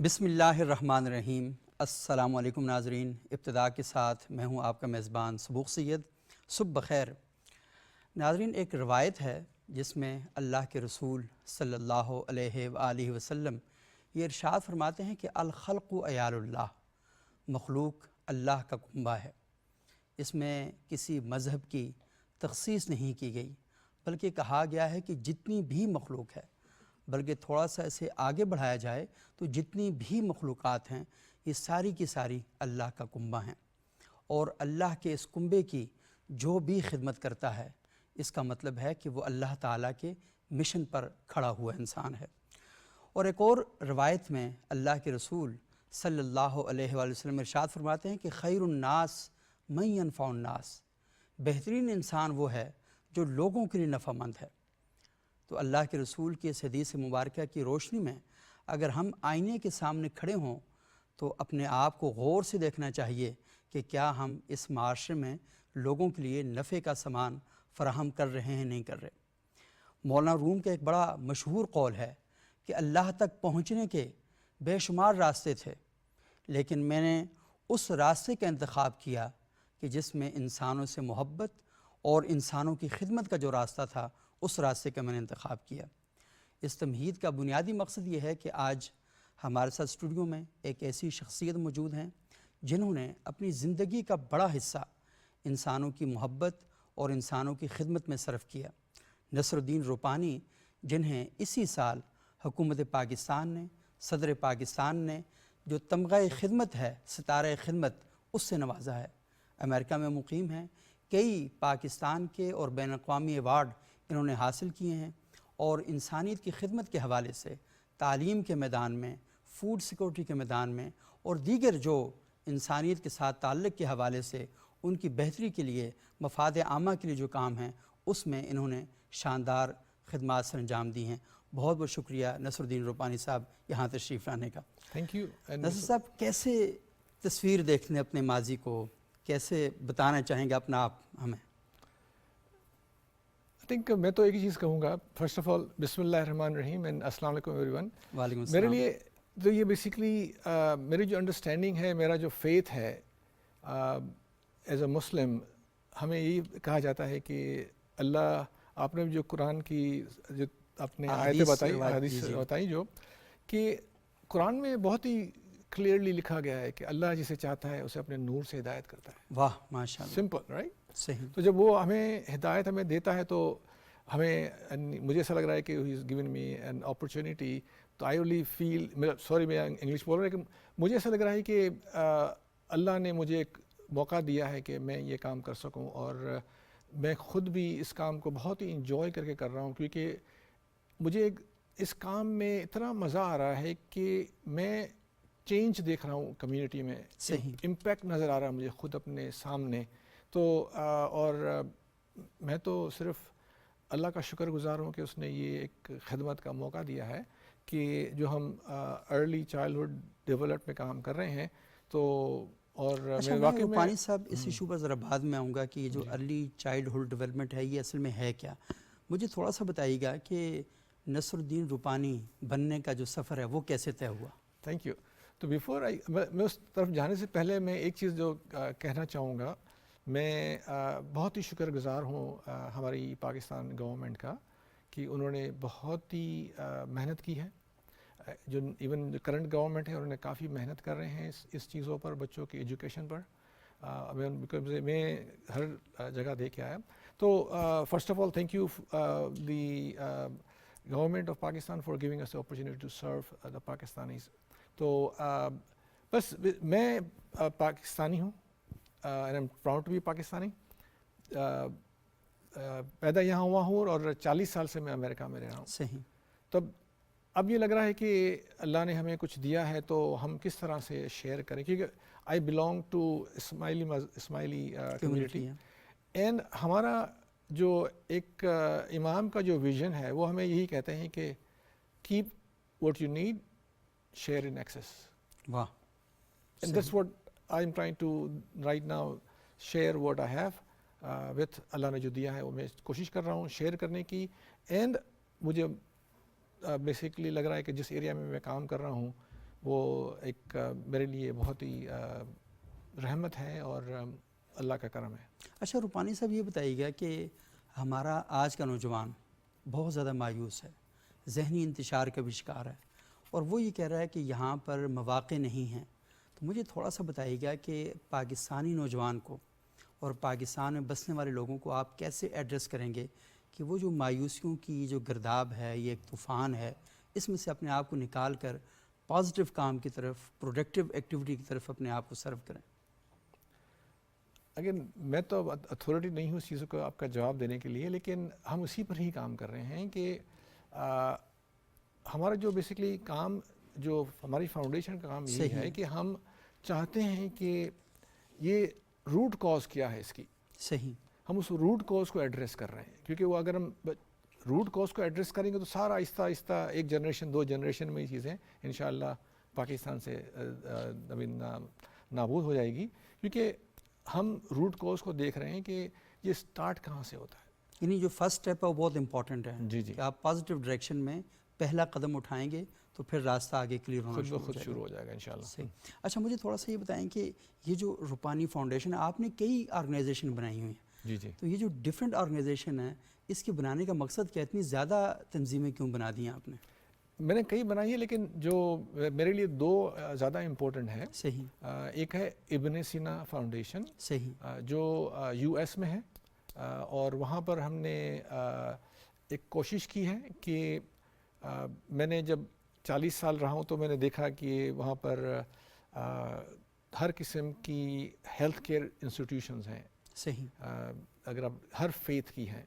بسم اللہ الرحمن الرحیم۔ السلام علیکم ناظرین، ابتدا کے ساتھ میں ہوں آپ کا میزبان سبوق سید۔ صبح بخیر ناظرین، ایک روایت ہے جس میں اللہ کے رسول صلی اللہ علیہ وآلہ وسلم یہ ارشاد فرماتے ہیں کہ الخلق عیال اللہ، مخلوق اللہ کا کنبہ ہے۔ اس میں کسی مذہب کی تخصیص نہیں کی گئی، بلکہ کہا گیا ہے کہ جتنی بھی مخلوق ہے، بلکہ تھوڑا سا اسے آگے بڑھایا جائے تو جتنی بھی مخلوقات ہیں یہ ساری کی ساری اللہ کا کنبہ ہیں، اور اللہ کے اس کنبے کی جو بھی خدمت کرتا ہے اس کا مطلب ہے کہ وہ اللہ تعالیٰ کے مشن پر کھڑا ہوا انسان ہے۔ اور ایک اور روایت میں اللہ کے رسول صلی اللہ علیہ وآلہ وسلم ارشاد فرماتے ہیں کہ خیر الناس من ینفع الناس، بہترین انسان وہ ہے جو لوگوں کے لیے نفع مند ہے۔ تو اللہ کے رسول کی اس حدیث مبارکہ کی روشنی میں اگر ہم آئینے کے سامنے کھڑے ہوں تو اپنے آپ کو غور سے دیکھنا چاہیے کہ کیا ہم اس معاشرے میں لوگوں کے لیے نفع کا سامان فراہم کر رہے ہیں، نہیں کر رہے۔ مولانا روم کا ایک بڑا مشہور قول ہے کہ اللہ تک پہنچنے کے بے شمار راستے تھے، لیکن میں نے اس راستے کا انتخاب کیا کہ جس میں انسانوں سے محبت اور انسانوں کی خدمت کا جو راستہ تھا اس راستے کا میں نے انتخاب کیا۔ اس تمہید کا بنیادی مقصد یہ ہے کہ آج ہمارے ساتھ اسٹوڈیو میں ایک ایسی شخصیت موجود ہیں جنہوں نے اپنی زندگی کا بڑا حصہ انسانوں کی محبت اور انسانوں کی خدمت میں صرف کیا۔ نصر الدین روپانی، جنہیں اسی سال حکومت پاکستان نے، صدر پاکستان نے جو تمغہ خدمت ہے، ستارہ خدمت، اس سے نوازا ہے، امریکہ میں مقیم ہیں، کئی پاکستان کے اور بین الاقوامی ایوارڈ انہوں نے حاصل کیے ہیں، اور انسانیت کی خدمت کے حوالے سے تعلیم کے میدان میں، فوڈ سیکورٹی کے میدان میں اور دیگر جو انسانیت کے ساتھ تعلق کے حوالے سے ان کی بہتری کے لیے، مفاد عامہ کے لیے جو کام ہیں اس میں انہوں نے شاندار خدمات سر انجام دی ہیں۔ بہت بہت شکریہ نصر الدین روپانی صاحب یہاں تشریف لانے کا۔ تھینک یو نصر صاحب، کیسے تصویر دیکھتے ہیں اپنے ماضی کو، کیسے بتانا چاہیں گے اپنا آپ ہمیں؟ آئی تھنک میں تو ایک ہی چیز کہوں گا، فرسٹ آف آل بسم اللہ الرحمن الرحیم اینڈ السلام علیکم ایوری ون۔ وعلیکم میرے السلام۔ لیے تو یہ بیسکلی میری جو انڈرسٹینڈنگ ہے، میرا جو فیتھ ہے ایز اے مسلم، ہمیں یہی کہا جاتا ہے کہ اللہ، آپ نے جو قرآن کی جو اپنے آیتیں بتائی، حدیث بتائی، جو کہ قرآن میں بہت ہی کلیئرلی لکھا گیا ہے کہ اللہ جسے چاہتا ہے اسے اپنے نور سے ہدایت کرتا ہے۔ واہ، ماشاء اللہ، سمپل، رائٹ؟ صحیح۔ تو جب وہ ہمیں ہدایت ہمیں دیتا ہے تو ہمیں، مجھے ایسا لگ رہا ہے کہ he is given me an opportunity, تو آئی ریلی فیل، سوری میں انگلش بول رہا ہوں، کہ مجھے ایسا لگ رہا ہے کہ اللہ نے مجھے ایک موقع دیا ہے کہ میں یہ کام کر سکوں، اور میں خود بھی اس کام کو بہت ہی انجوائے کر کے کر رہا ہوں، کیونکہ مجھے اس کام میں اتنا مزہ آ رہا ہے کہ میں چینج دیکھ رہا ہوں کمیونٹی میں، صحیح، امپیکٹ نظر آ رہا ہے مجھے خود اپنے سامنے۔ تو اور میں تو صرف اللہ کا شکر گزار ہوں کہ اس نے یہ ایک خدمت کا موقع دیا ہے کہ جو ہم ارلی چائلڈہڈ ڈیولپمنٹ میں کام کر رہے ہیں۔ تو اور اچھا، میں میں واقعی روپانی صاحب اس ایشو پر ذرا بعد میں آؤں گا کہ یہ جو ارلی چائلڈہڈ ڈیولپمنٹ ہے یہ اصل میں ہے کیا۔ مجھے تھوڑا سا بتائیے گا کہ نصر الدین روپانی بننے کا جو سفر ہے وہ کیسے طے ہوا؟ Thank you. تو بیفور میں اس طرف جانے سے پہلے میں ایک چیز جو کہنا چاہوں گا، میں بہت ہی شکر گزار ہوں ہماری پاکستان گورنمنٹ کا کہ انہوں نے بہت ہی محنت کی ہے۔ جو ایون جو کرنٹ گورنمنٹ ہے انہوں نے کافی محنت کر رہے ہیں اس چیزوں پر، بچوں کی ایجوکیشن پر، میں ہر جگہ دیکھ کے آیا۔ تو first of all thank you the government of Pakistan for giving us opportunity to serve the Pakistanis. تو بس میں پاکستانی ہوں، and I'm proud to be Pakistani, پیدا یہاں ہوا ہوں اور 40 سال سے میں امریکہ میں رہ رہا ہوں۔ صحیح۔ تو اب یہ لگ رہا ہے کہ اللہ نے ہمیں کچھ دیا ہے تو ہم کس طرح سے شیئر کریں، کیونکہ I belong to Ismaili community, and ہمارا جو ایک امام کا جو ویژن ہے وہ ہمیں یہی کہتے ہیں کہ keep what you need, share in excess. واہ، and that's what I am trying to right now, share what I have with, اللہ نے جو دیا ہے وہ میں کوشش کر رہا ہوں شیئر کرنے کی۔ اینڈ مجھے بیسیکلی لگ رہا ہے کہ جس ایریا میں میں کام کر رہا ہوں وہ ایک میرے لیے بہت ہی رحمت ہے اور اللہ کا کرم ہے۔ اچھا روپانی صاحب یہ بتائیے گا کہ ہمارا آج کا نوجوان بہت زیادہ مایوس ہے، ذہنی انتشار کا بھی شکار ہے، اور وہ یہ کہہ رہا ہے کہ یہاں پر مواقع نہیں ہیں، تو مجھے تھوڑا سا بتائیے گا کہ پاکستانی نوجوان کو اور پاکستان میں بسنے والے لوگوں کو آپ کیسے ایڈریس کریں گے کہ وہ جو مایوسیوں کی جو گرداب ہے، یہ ایک طوفان ہے، اس میں سے اپنے آپ کو نکال کر پازیٹیو کام کی طرف، پروڈکٹیو ایکٹیویٹی کی طرف اپنے آپ کو سرو کریں؟ اگر میں تو اتھارٹی نہیں ہوں اس چیزوں کو آپ کا جواب دینے کے لیے، لیکن ہم اسی پر ہی کام کر رہے ہیں کہ ہمارا جو بیسکلی کام، جو ہماری فاؤنڈیشن کا کام یہی ہے کہ ہم چاہتے ہیں کہ یہ روٹ کاز کیا ہے اس کی، صحیح، ہم اس روٹ کاز کو ایڈریس کر رہے ہیں، کیونکہ وہ اگر ہم روٹ کاز کو ایڈریس کریں گے تو سارا آہستہ آہستہ ایک جنریشن 2 جنریشن میں یہ چیزیں انشاءاللہ پاکستان سے نابود ہو جائے گی، کیونکہ ہم روٹ کاز کو دیکھ رہے ہیں کہ یہ سٹارٹ کہاں سے ہوتا ہے۔ یعنی جو فرسٹ اسٹیپ ہے وہ بہت امپورٹنٹ ہے، جی جی، کہ آپ پازیٹیو ڈائریکشن میں پہلا قدم اٹھائیں گے تو پھر راستہ آگے کلیئر ہونا خود شروع ہو جائے گا انشاءاللہ۔ صحیح۔ اچھا مجھے تھوڑا سا یہ بتائیں کہ یہ جو روپانی فاؤنڈیشن ہے، آپ نے کئی آرگنائزیشن بنائی ہوئی ہیں، جی جی، تو یہ جو ڈفرینٹ آرگنائزیشن ہے، اس کے بنانے کا مقصد کیا، اتنی زیادہ تنظیمیں کیوں بنا دی ہیں آپ نے؟ میں نے کئی بنائی ہے، لیکن جو میرے لیے 2 زیادہ امپورٹنٹ ہے۔ صحیح، ایک ہے ابن سینا فاؤنڈیشن، صحیح، جو یو ایس میں ہے، اور وہاں پر ہم نے ایک کوشش کی ہے کہ میں نے جب 40 سال رہا ہوں تو میں نے دیکھا کہ وہاں پر ہر قسم کی ہیلتھ کیئر انسٹیٹیوشنز ہیں، صحیح، اگر آپ ہر فیتھ کی ہیں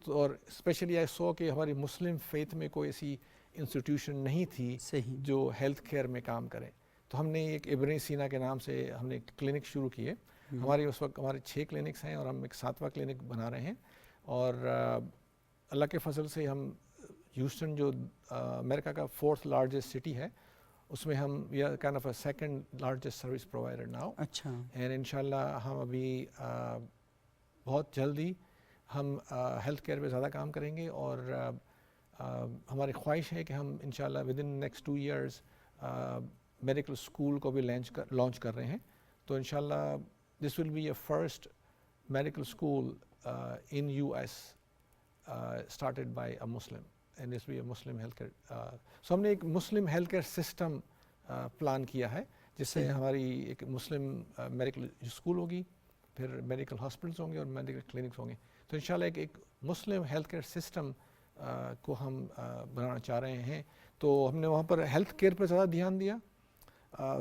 تو، اور اسپیشلی آئی سو کہ ہماری مسلم فیتھ میں کوئی ایسی انسٹیٹیوشن نہیں تھی صحیح، جو ہیلتھ کیئر میں کام کریں، تو ہم نے ایک ابن سینا کے نام سے ہم نے کلینک شروع کیے۔ ہماری اس وقت ہمارے 6 کلینکس ہیں اور ہم ایک 7واں کلینک بنا رہے ہیں، اور اللہ کے فضل سے ہم ہیوسٹن جو امریکہ کا 4th لارجسٹ سٹی ہے، اس میں ہم we are kind of a 2nd largest service provider now, اچھا، اینڈ انشاءاللہ ہم ابھی بہت جلدی ہم ہیلتھ کیئر پہ زیادہ کام کریں گے، اور ہماری خواہش ہے کہ ہم انشاءاللہ within next 2 years medical school کو بھی لانچ کر رہے ہیں، تو انشاءاللہ this will be a first medical school in U S started by a Muslim, and this be a Muslim health care, so ہم نے ایک Muslim health care system plan کیا ہے، جس سے ہماری ایک مسلم میڈیکل اسکول ہوگی، پھر میڈیکل ہاسپٹلس ہوں گے اور میڈیکل کلینکس ہوں گے، تو انشاءاللہ ایک مسلم ہیلتھ کیئر سسٹم کو ہم بنانا چاہ رہے ہیں، تو ہم نے وہاں پر ہیلتھ کیئر پر زیادہ دھیان دیا۔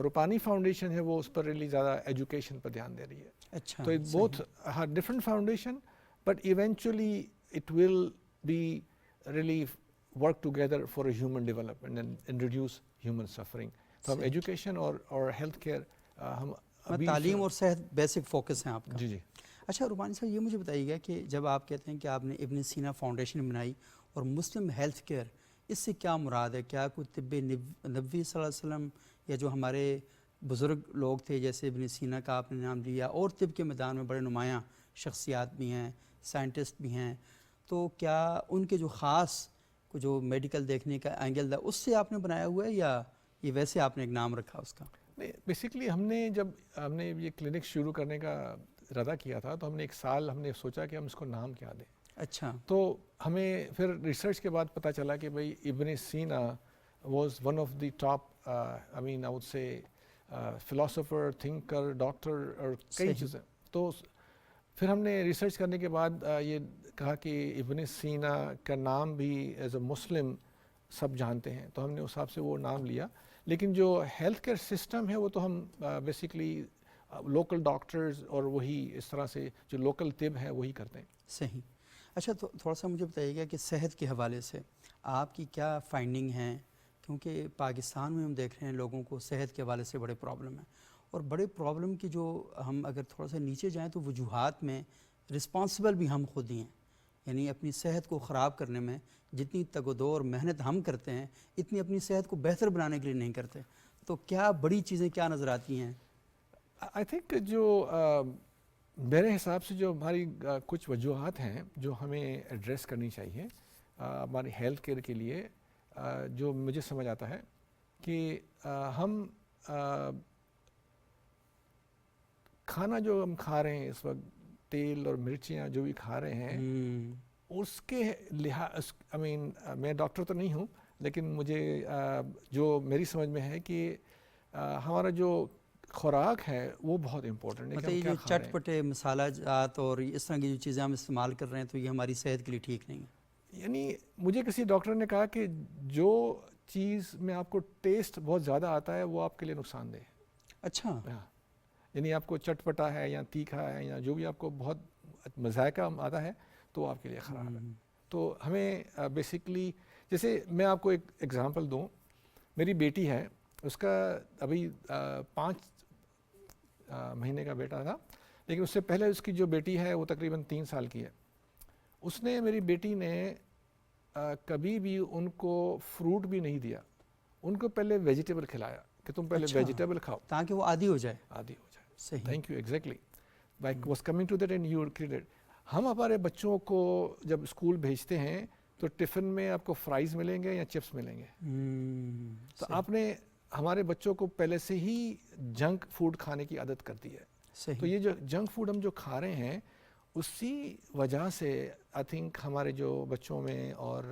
روپانی فاؤنڈیشن ہے وہ اس پر ریلی زیادہ ایجوکیشن پر دھیان دے رہی ہے، اچھا، تو both different foundation, but eventually it will be really work together for a human development and reduce human suffering, تو ہم ایجوکیشن اور ہیلتھ کیئر ہم ابھی تعلیم اور صحت بیسک فوکس ہیں آپ کا۔ جی جی۔ اچھا روپانی صاحب یہ مجھے بتائیے گا کہ جب آپ کہتے ہیں کہ آپ نے ابن سینا فاؤنڈیشن بنائی اور مسلم ہیلتھ کیئر، اس سے کیا مراد ہے؟ کیا کوئی طب نبوی صلی اللہ علیہ وسلم یا جو ہمارے بزرگ لوگ تھے جیسے ابن سینا کا آپ نے نام لیا، اور طب کے میدان میں بڑے نمایاں شخصیات بھی ہیں، سائنٹسٹ بھی ہیں، تو کیا ان کے جو خاص جو میڈیکل دیکھنے کا اینگل تھا اس سے آپ نے بنایا ہوا ہے، یا یہ ویسے آپ نے ایک نام رکھا اس کا؟ نہیں، بیسکلی جب ہم نے یہ کلینک شروع کرنے کا ارادہ کیا تھا تو ہم نے 1 سال ہم نے سوچا کہ ہم اس کو نام کیا دیں، اچھا، تو ہمیں پھر ریسرچ کے بعد پتہ چلا کہ بھائی Ibn Sina was one of the top I mean I would say philosopher, thinker, doctor اور کئی چیزیں، تو پھر ہم نے ریسرچ کرنے کے بعد یہ کہا کہ ابن سینا کا نام بھی ایز اے مسلم سب جانتے ہیں، تو ہم نے اس حساب سے وہ نام لیا، لیکن جو ہیلتھ کیئر سسٹم ہے وہ تو ہم بیسکلی لوکل ڈاکٹرز اور وہی اس طرح سے جو لوکل طب ہے وہی کرتے ہیں۔ صحیح۔ اچھا تو تھوڑا سا مجھے بتائیے گا کہ صحت کے حوالے سے آپ کی کیا فائنڈنگ ہیں، کیونکہ پاکستان میں ہم دیکھ رہے ہیں لوگوں کو صحت کے حوالے سے بڑے پرابلم ہیں، اور بڑے پرابلم کی جو ہم اگر تھوڑا سا نیچے جائیں تو وجوہات میں رسپانسبل بھی ہم خود ہی ہیں، یعنی اپنی صحت کو خراب کرنے میں جتنی تگ و دو اور محنت ہم کرتے ہیں اتنی اپنی صحت کو بہتر بنانے کے لیے نہیں کرتے، تو کیا بڑی چیزیں کیا نظر آتی ہیں؟ آئی تھنک جو میرے حساب سے جو ہماری کچھ وجوہات ہیں جو ہمیں ایڈریس کرنی چاہیے ہماری ہیلتھ کیئر کے لیے، جو مجھے سمجھ آتا ہے کہ ہم کھانا جو ہم کھا رہے ہیں اس وقت، تیل اور مرچیاں جو بھی کھا رہے ہیں، اس کے لحاظ میں ڈاکٹر تو نہیں ہوں، لیکن مجھے جو میری سمجھ میں ہے کہ ہمارا جو خوراک ہے وہ بہت امپورٹنٹ ہے کہ مطلب ہم یہ کیا جو کھا رہے ہیں. چٹپٹے مسالہ جات اور اس طرح کی جو چیزیں ہم استعمال کر رہے ہیں تو یہ ہماری صحت کے لیے ٹھیک نہیں ہے. یعنی مجھے کسی ڈاکٹر نے کہا کہ جو چیز میں آپ کو ٹیسٹ بہت زیادہ آتا ہے وہ آپ کے لیے نقصان دہ ہے. اچھا. یعنی آپ کو چٹپٹا ہے یا تیکھا ہے یا جو بھی آپ کو بہت مذائقہ آتا ہے تو وہ آپ کے لیے خراب ہے. تو ہمیں بیسکلی، جیسے میں آپ کو ایک ایگزامپل دوں، میری بیٹی ہے، اس کا ابھی 5 مہینے کا بیٹا تھا، لیکن اس سے پہلے اس کی جو بیٹی ہے وہ تقریباً 3 سال کی ہے. اس نے، میری بیٹی نے کبھی بھی ان کو فروٹ بھی نہیں دیا، ان کو پہلے ویجیٹیبل کھلایا کہ تم پہلے ویجیٹیبل کھاؤ تاکہ وہ عادی ہو جائے. صحیح. Thank you. Exactly. Like was coming to that and you credit. ہم ہمارے بچوں کو جب اسکول بھیجتے ہیں تو ٹفن میں آپ کو فرائز ملیں گے یا چپس ملیں گے. تو آپ نے ہمارے بچوں کو پہلے سے ہی جنک فوڈ کھانے کی عادت کر دی ہے. تو یہ جو جنک فوڈ ہم جو کھا رہے ہیں اسی وجہ سے آئی تھنک ہمارے جو بچوں میں اور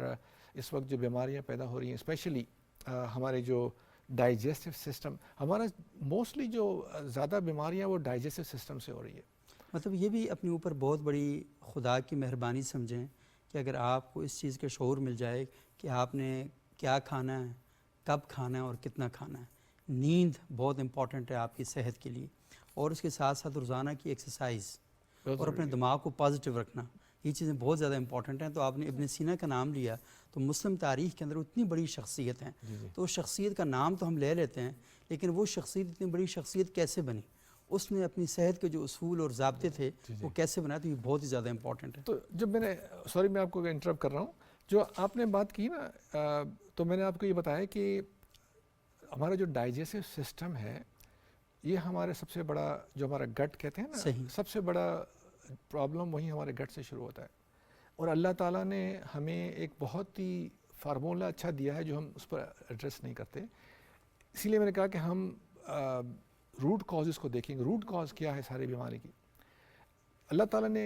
اس وقت جو بیماریاں پیدا ہو رہی ہیں، اسپیشلی ہمارے جو ڈائجسٹو سسٹم، ہمارا موسٹلی جو زیادہ بیماریاں وہ ڈائجسٹو سسٹم سے ہو رہی ہے. مطلب یہ بھی اپنے اوپر بہت بڑی خدا کی مہربانی سمجھیں کہ اگر آپ کو اس چیز کا شعور مل جائے کہ آپ نے کیا کھانا ہے، کب کھانا ہے اور کتنا کھانا ہے. نیند بہت امپورٹنٹ ہے آپ کی صحت کے لیے، اور اس کے ساتھ ساتھ روزانہ کی ایکسرسائز اور اپنے دماغ کو پازیٹیو رکھنا، یہ چیزیں بہت زیادہ امپورٹنٹ ہیں. تو آپ نے ابن سینا کا نام لیا، تو مسلم تاریخ کے اندر اتنی بڑی شخصیت ہیں، تو اس شخصیت کا نام تو ہم لے لیتے ہیں، لیکن وہ شخصیت اتنی بڑی شخصیت کیسے بنی، اس نے اپنی صحت کے جو اصول اور ضابطے تھے وہ کیسے بنائے، تو یہ بہت ہی زیادہ امپورٹنٹ ہے. تو جب میں نے، سوری میں آپ کو انٹرپٹ کر رہا ہوں، جو آپ نے بات کی نا، تو میں نے آپ کو یہ بتایا کہ ہمارا جو ڈائجسٹو سسٹم ہے یہ ہمارے سب سے بڑا، جو ہمارا گٹ کہتے ہیں نا، سب سے بڑا پرابلم وہی ہمارے گٹ سے شروع ہوتا ہے. اور اللہ تعالیٰ نے ہمیں ایک بہت ہی فارمولہ اچھا دیا ہے جو ہم اس پر ایڈریس نہیں کرتے. اسی لیے میں نے کہا کہ ہم روٹ کازز کو دیکھیں گے. روٹ کاز کیا ہے ساری بیماری کی؟ اللہ تعالیٰ نے،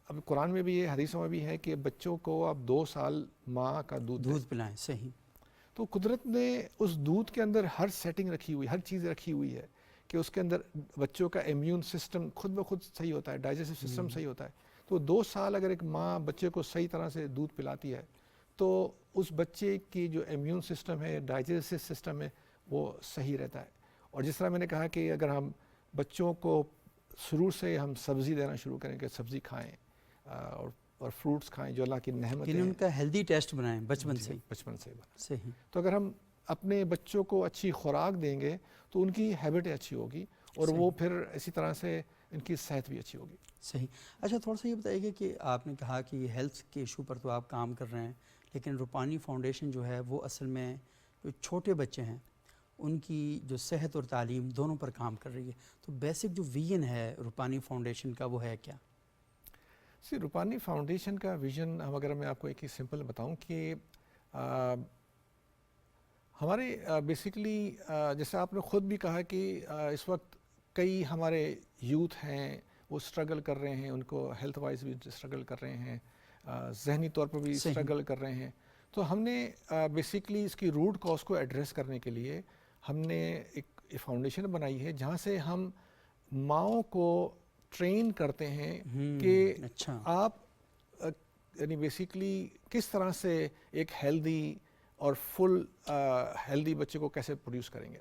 اب قرآن میں بھی ہے، حدیثوں میں بھی ہے کہ بچوں کو آپ 2 سال ماں کا دودھ پلائیں. صحیح. تو قدرت نے اس دودھ کے اندر ہر سیٹنگ رکھی ہوئی، ہر چیز رکھی ہوئی ہے کہ اس کے اندر بچوں کا امیون سسٹم خود بخود صحیح ہوتا ہے، ڈائجسٹو سسٹم صحیح ہوتا ہے. تو 2 سال اگر ایک ماں بچے کو صحیح طرح سے دودھ پلاتی ہے تو اس بچے کی جو امیون سسٹم ہے، ڈائجسٹو سسٹم ہے، وہ صحیح رہتا ہے. اور جس طرح میں نے کہا کہ اگر ہم بچوں کو شروع سے ہم سبزی دینا شروع کریں کہ سبزی کھائیں اور فروٹس کھائیں جو اللہ کی نعمت ہے، ان کا ہیلدی ٹیسٹ بنائیں بچپن سے. صحیح. تو اگر ہم اپنے بچوں کو اچھی خوراک دیں گے تو ان کی ہیبٹیں اچھی ہوگی اور وہ پھر اسی طرح سے ان کی صحت بھی اچھی ہوگی. صحیح. اچھا، تھوڑا سا یہ بتائیے گا کہ آپ نے کہا کہ ہیلتھ کے ایشو پر تو آپ کام کر رہے ہیں، لیکن روپانی فاؤنڈیشن جو ہے وہ اصل میں جو چھوٹے بچے ہیں ان کی جو صحت اور تعلیم دونوں پر کام کر رہی ہے. تو بیسک جو ویژن ہے روپانی فاؤنڈیشن کا وہ ہے کیا؟ روپانی فاؤنڈیشن کا ویژن، اگر میں آپ کو ایک ہی سمپل بتاؤں کہ ہمارے بیسکلی جیسے آپ نے خود بھی کہا کہ اس وقت کئی ہمارے یوتھ ہیں وہ اسٹرگل کر رہے ہیں، ان کو ہیلتھ وائز بھی اسٹرگل کر رہے ہیں، ذہنی طور پر بھی اسٹرگل کر رہے ہیں. تو ہم نے بیسکلی اس کی روٹ کاز کو ایڈریس کرنے کے لیے ہم نے ایک فاؤنڈیشن بنائی ہے جہاں سے ہم ماؤں کو ٹرین کرتے ہیں کہ آپ یعنی بیسکلی کس طرح سے ایک ہیلدی اور فل ہیلدی بچے کو کیسے پروڈیوس کریں گے.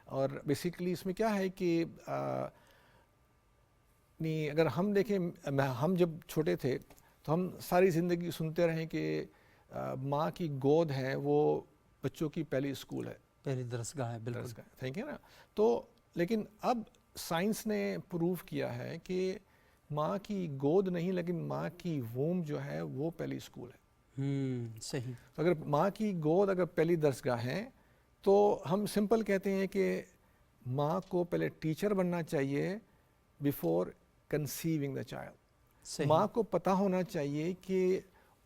اور بیسکلی اس میں کیا ہے کہ اگر ہم دیکھیں، ہم جب چھوٹے تھے تو ہم ساری زندگی سنتے رہیں کہ ماں کی گود ہے وہ بچوں کی پہلی اسکول ہے، پہلی درسگاہ ہے. بالکل. تھینک یو نا. تو لیکن اب سائنس نے پروو کیا ہے کہ ماں کی گود نہیں لیکن ماں کی ووم جو ہے وہ پہلی اسکول ہے. صحیح. تو اگر ماں کی گود اگر پہلی درسگاہ ہے تو ہم سمپل کہتے ہیں کہ ماں کو پہلے ٹیچر بننا چاہیے بیفور کنسیونگ دا چائلڈ. ماں کو پتہ ہونا چاہیے کہ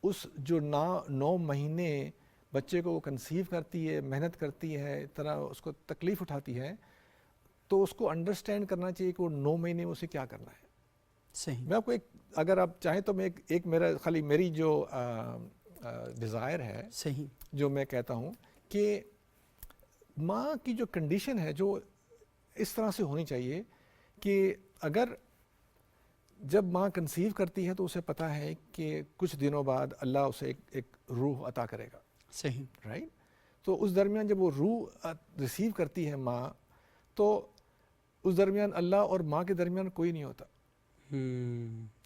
اس جو 9 مہینے بچے کو وہ کنسیو کرتی ہے، محنت کرتی ہے، طرح اس کو تکلیف اٹھاتی ہے، تو اس کو انڈرسٹینڈ کرنا چاہیے کہ وہ 9 مہینے میں اسے کیا کرنا ہے. صحیح. میں آپ کو اگر آپ چاہیں تو میں ایک میری جو ڈیزائر ہے، صحیح. جو میں کہتا ہوں کہ ماں کی جو کنڈیشن ہے جو اس طرح سے ہونی چاہیے کہ اگر جب ماں کنسیو کرتی ہے تو اسے پتہ ہے کہ کچھ دنوں بعد اللہ اسے ایک روح عطا کرے گا. صحیح. رائٹ. تو اس درمیان جب وہ روح ریسیو کرتی ہے ماں، تو اس درمیان اللہ اور ماں کے درمیان کوئی نہیں ہوتا.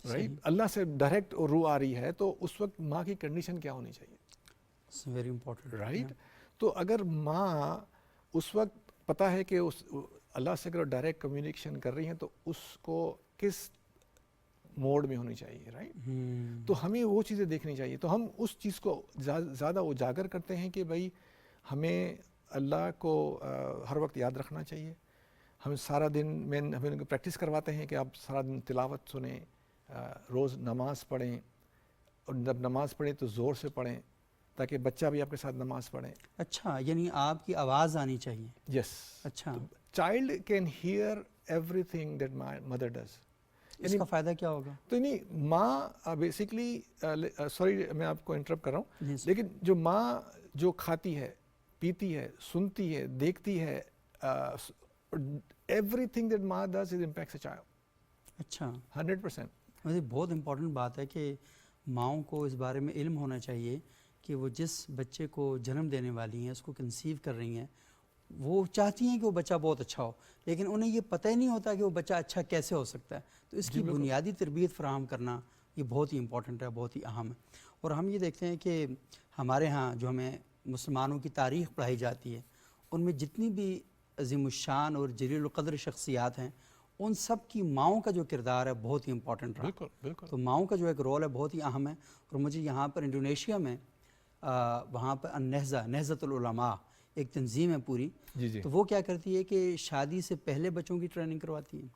رائٹ. اللہ سے ڈائریکٹ روح آ رہی ہے، تو اس وقت ماں کی کنڈیشن کیا ہونی چاہیے؟ Very important. رائٹ. تو اگر ماں اس وقت پتہ ہے کہ اس اللہ سے اگر ڈائریکٹ کمیونیکیشن کر رہی ہیں تو اس کو کس موڈ میں ہونی چاہیے. رائٹ. تو ہمیں وہ چیزیں دیکھنی چاہیے. تو ہم اس چیز کو زیادہ اجاگر کرتے ہیں کہ بھائی ہمیں اللہ کو ہر وقت یاد رکھنا چاہیے. ہم سارا دن ہمیں پریکٹس کرواتے ہیں کہ آپ سارا دن تلاوت سنیں، روز نماز پڑھیں، اور جب نماز پڑھیں تو زور سے پڑھیں تاکہ بچہ بھی آپ کے ساتھ نماز پڑھیں. اچھا، یعنی آپ کی آواز آنی چاہیے. یس. اچھا. Child can hear everything that my mother does. اس کا فائدہ کیا ہوگا؟ تو نہیں، ماں بیسکلی، سوری میں آپ کو انٹرپٹ کر رہا ہوں، Yes. لیکن جو ماں جو کھاتی ہے، پیتی ہے، سنتی ہے، دیکھتی ہے، ایوری تھنگ دیٹ ماں does it impacts a child. اچھا. 100%. مجھے بہت امپورٹنٹ بات ہے کہ ماؤں کو اس بارے میں علم ہونا چاہیے کہ وہ جس بچے کو جنم دینے والی ہیں، اس کو کنسیو کر رہی ہیں، وہ چاہتی ہیں کہ وہ بچہ بہت اچھا ہو، لیکن انہیں یہ پتہ ہی نہیں ہوتا کہ وہ بچہ اچھا کیسے ہو سکتا ہے. تو اس کی بنیادی تربیت فراہم کرنا یہ بہت ہی امپورٹنٹ ہے، بہت ہی اہم ہے. اور ہم یہ دیکھتے ہیں کہ ہمارے ہاں جو ہمیں مسلمانوں کی تاریخ پڑھائی جاتی ہے، ان میں جتنی بھی عظیم الشان اور جلیل القدر شخصیات ہیں، ان سب کی ماؤں کا جو کردار ہے بہت ہی امپورٹنٹ رہا. بالکل بالکل. تو ماؤں کا جو ایک رول ہے بہت ہی اہم ہے. اور مجھے یہاں پر انڈونیشیا میں وہاں پر نہضۃ العلماء ایک تنظیم ہے پوری. جی. تو وہ کیا کرتی ہے کہ شادی سے پہلے بچوں کی ٹریننگ کرواتی ہے،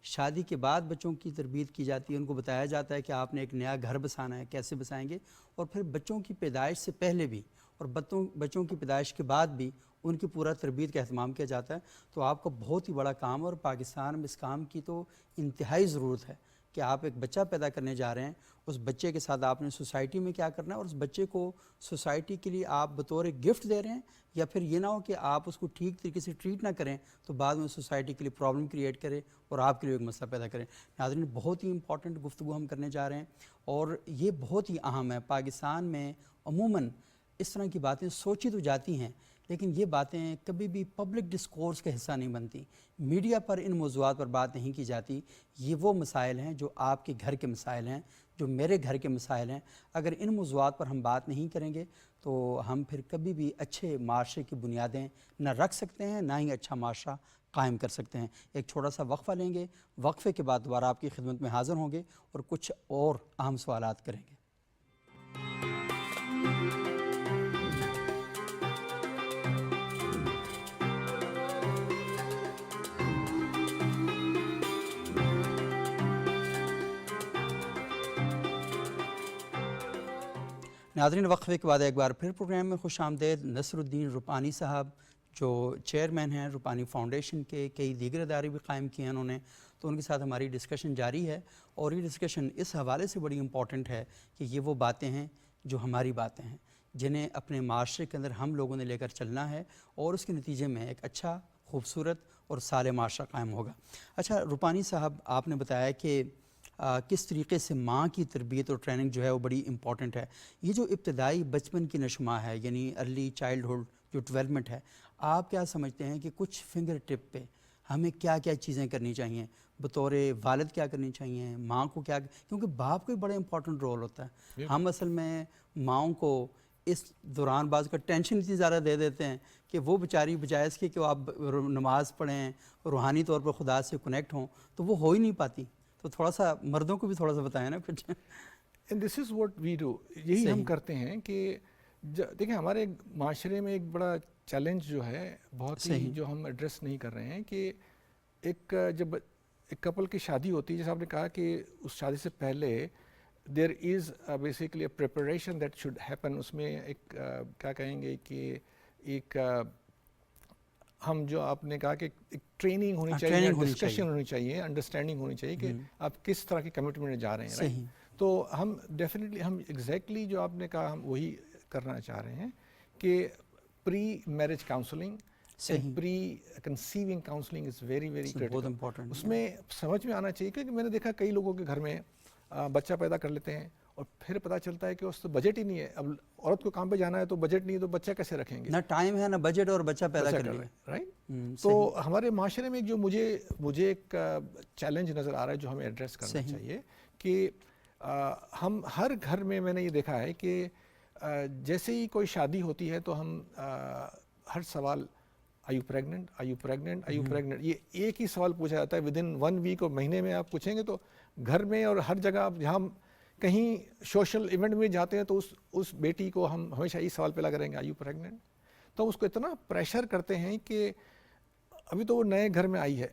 شادی کے بعد بچوں کی تربیت کی جاتی ہے. ان کو بتایا جاتا ہے کہ آپ نے ایک نیا گھر بسانا ہے، کیسے بسائیں گے، اور پھر بچوں کی پیدائش سے پہلے بھی اور بچوں کی پیدائش کے بعد بھی ان کی پورا تربیت کا اہتمام کیا جاتا ہے. تو آپ کا بہت ہی بڑا کام ہے، اور پاکستان میں اس کام کی تو انتہائی ضرورت ہے کہ آپ ایک بچہ پیدا کرنے جا رہے ہیں، اس بچے کے ساتھ آپ نے سوسائٹی میں کیا کرنا ہے، اور اس بچے کو سوسائٹی کے لیے آپ بطور گفٹ دے رہے ہیں، یا پھر یہ نہ ہو کہ آپ اس کو ٹھیک طریقے سے ٹریٹ نہ کریں تو بعد میں سوسائٹی کے لیے پرابلم کریٹ کرے اور آپ کے لیے ایک مسئلہ پیدا کریں. ناظرین، بہت ہی امپورٹنٹ گفتگو ہم کرنے جا رہے ہیں، اور یہ بہت ہی اہم ہے. پاکستان میں عموماً اس طرح کی باتیں سوچی تو جاتی ہیں، لیکن یہ باتیں کبھی بھی پبلک ڈسکورس کا حصہ نہیں بنتی. میڈیا پر ان موضوعات پر بات نہیں کی جاتی. یہ وہ مسائل ہیں جو آپ کے گھر کے مسائل ہیں، جو میرے گھر کے مسائل ہیں. اگر ان موضوعات پر ہم بات نہیں کریں گے تو ہم پھر کبھی بھی اچھے معاشرے کی بنیادیں نہ رکھ سکتے ہیں، نہ ہی اچھا معاشرہ قائم کر سکتے ہیں. ایک چھوٹا سا وقفہ لیں گے، وقفے کے بعد دوبارہ آپ کی خدمت میں حاضر ہوں گے اور کچھ اور اہم سوالات کریں گے. ناظرین، وقفے کے بعد ایک بار پھر پروگرام میں خوش آمدید. نصر الدین روپانی صاحب جو چیئرمین ہیں روپانی فاؤنڈیشن کے، کئی دیگر ادارے بھی قائم کیے ہیں انہوں نے، تو ان کے ساتھ ہماری ڈسکشن جاری ہے. اور یہ ڈسکشن اس حوالے سے بڑی امپورٹنٹ ہے کہ یہ وہ باتیں ہیں جو ہماری باتیں ہیں، جنہیں اپنے معاشرے کے اندر ہم لوگوں نے لے کر چلنا ہے، اور اس کے نتیجے میں ایک اچھا، خوبصورت اور صالح معاشرہ قائم ہوگا. اچھا روپانی صاحب، آپ نے بتایا کہ کس طریقے سے ماں کی تربیت اور ٹریننگ جو ہے وہ بڑی امپورٹنٹ ہے. یہ جو ابتدائی بچپن کی نشوما ہے، یعنی ارلی چائلڈہڈ جو ڈیولپمنٹ ہے، آپ کیا سمجھتے ہیں کہ کچھ فنگر ٹپ پہ ہمیں کیا کیا چیزیں کرنی چاہیے؟ بطور والد کیا کرنی چاہیے، ماں کو کیا، کیونکہ باپ کا بھی بڑا امپورٹنٹ رول ہوتا ہے. ہم اصل میں ماؤں کو اس دوران بعض کا ٹینشن اتنی زیادہ دے دیتے ہیں کہ وہ بیچاری بجائے اس کے کہ آپ نماز پڑھیں، روحانی طور پر خدا سے کنیکٹ ہوں، تو وہ ہو ہی نہیں پاتی. تو تھوڑا سا مردوں کو بھی تھوڑا سا بتائیں نا کچھ. And this is what we do. یہی ہم کرتے ہیں کہ دیکھیں ہمارے معاشرے میں ایک بڑا چیلنج جو ہے بہت ہی جو ہم ایڈریس نہیں کر رہے ہیں کہ جب ایک کپل کی شادی ہوتی ہے، جیسے آپ نے کہا کہ اس شادی سے پہلے there is basically a preparation that should happen. اس میں ایک کیا کہیں گے کہ ایک ہم جو آپ نے کہا کہ ایک ٹریننگ ہونی چاہیے, ڈسکشن ہونی چاہیے, انڈرسٹینڈنگ ہونی چاہیے کہ آپ کس طرح کی کمٹمنٹ میں جا رہے ہیں. تو ہم ڈیفینیٹلی ہم ایگزیکٹلی جو آپ نے کہا ہم وہی کرنا چاہ رہے ہیں کہ pre marriage counselling, pre conceiving counselling is very very critical. اس میں سمجھ میں آنا چاہیے کہ میں نے دیکھا کئی لوگوں کے گھر میں بچہ پیدا کر لیتے ہیں اور پھر پتہ چلتا ہے کہ اس تو بجٹ ہی نہیں ہے. اب عورت کو کام پہ جانا ہے تو بجٹ نہیں ہے تو بچہ کیسے رکھیں گے, نہ ٹائم ہے نہ بجٹ اور بچہ پیدا کر لیں, رائٹ. تو ہمارے معاشرے میں جو مجھے ایک چیلنج نظر آ رہا ہے جو ہمیں ایڈریس کرنا چاہیے کہ ہم ہر گھر میں نے یہ دیکھا ہے کہ جیسے ہی کوئی شادی ہوتی ہے تو ہم ہر سوال are you pregnant, are you pregnant, are you pregnant, یہ ایک ہی سوال پوچھا جاتا ہے. ود ان 1 ویک اور مہینے میں آپ پوچھیں گے تو گھر میں اور ہر جگہ آپ جہاں کہیں سوشل ایونٹ میں جاتے ہیں تو اس بیٹی کو ہم ہمیشہ یہ سوال پہلا کریں گے آر یو پریگننٹ. تو ہم اس کو اتنا پریشر کرتے ہیں کہ ابھی تو وہ نئے گھر میں آئی ہے,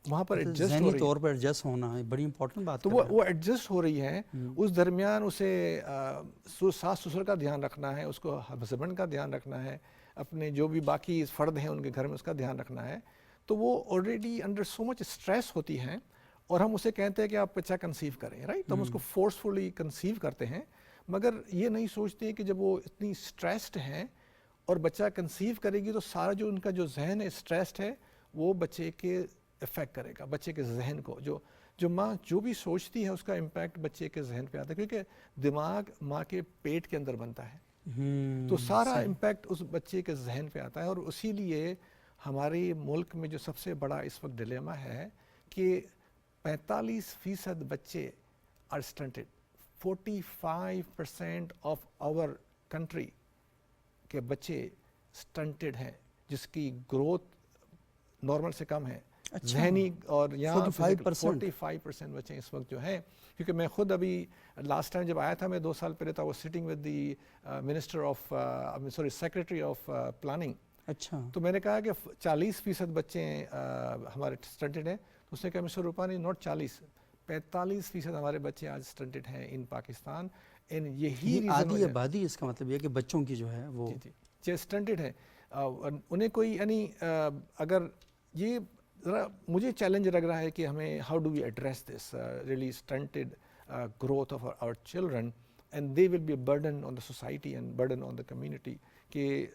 وہاں پر ایڈجسٹ ہو رہی ہے, طور پر ایڈجسٹ ہونا ہے بڑی امپورٹنٹ بات. تو وہ ایڈجسٹ ہو رہی ہے. اس درمیان اسے ساس سسر کا دھیان رکھنا ہے, اس کو ہسبینڈ کا دھیان رکھنا ہے, اپنے جو بھی باقی فرد ہیں ان کے گھر میں اس کا دھیان رکھنا ہے. تو وہ already under so much stress ہوتی ہیں اور ہم اسے کہتے ہیں کہ آپ بچہ کنسیو کریں, رائٹ. تو ہم اس کو فورسفلی کنسیو کرتے ہیں, مگر یہ نہیں سوچتے کہ جب وہ اتنی اسٹریسڈ ہیں اور بچہ کنسیو کرے گی تو سارا جو ان کا جو ذہن ہے اسٹریسڈ ہے وہ بچے کے افیکٹ کرے گا, بچے کے ذہن کو. جو ماں جو بھی سوچتی ہے اس کا امپیکٹ بچے کے ذہن پہ آتا ہے, کیونکہ دماغ ماں کے پیٹ کے اندر بنتا ہے, تو سارا امپیکٹ اس بچے کے ذہن پہ آتا ہے. اور اسی لیے ہمارے ملک میں جو سب سے بڑا اس وقت ڈیلیما ہے کہ 45% بچے آر اسٹنٹڈ. 45% آف آور کنٹری کے بچے اسٹنٹڈ ہیں, جس کی گروتھ نارمل سے کم ہے. ذہنی اور یہاں 45% بچے اس وقت جو ہیں, کیونکہ میں خود ابھی لاسٹ ٹائم جب آیا تھا میں 2 سال پہلے تھا, وہ sitting with the secretary of planning. اچھا. تو میں نے کہا کہ 40% بچے ہمارے اسٹنٹڈ ہیں. تو اس نے کہا مسٹر روپانی نوٹ 40, 45% ہمارے بچے آج اسٹنٹڈ ہیں ان پاکستان. یہی آدھی آبادی, اس کا مطلب یہ کہ بچوں کی جو ہے وہ جی اسٹنٹڈ ہے. انہیں کوئی یعنی اگر یہ ذرا مجھے چیلنج لگ رہا ہے کہ ہمیں how do we address this really stunted growth of our children, and they will be a burden on the society and burden on the community, کہ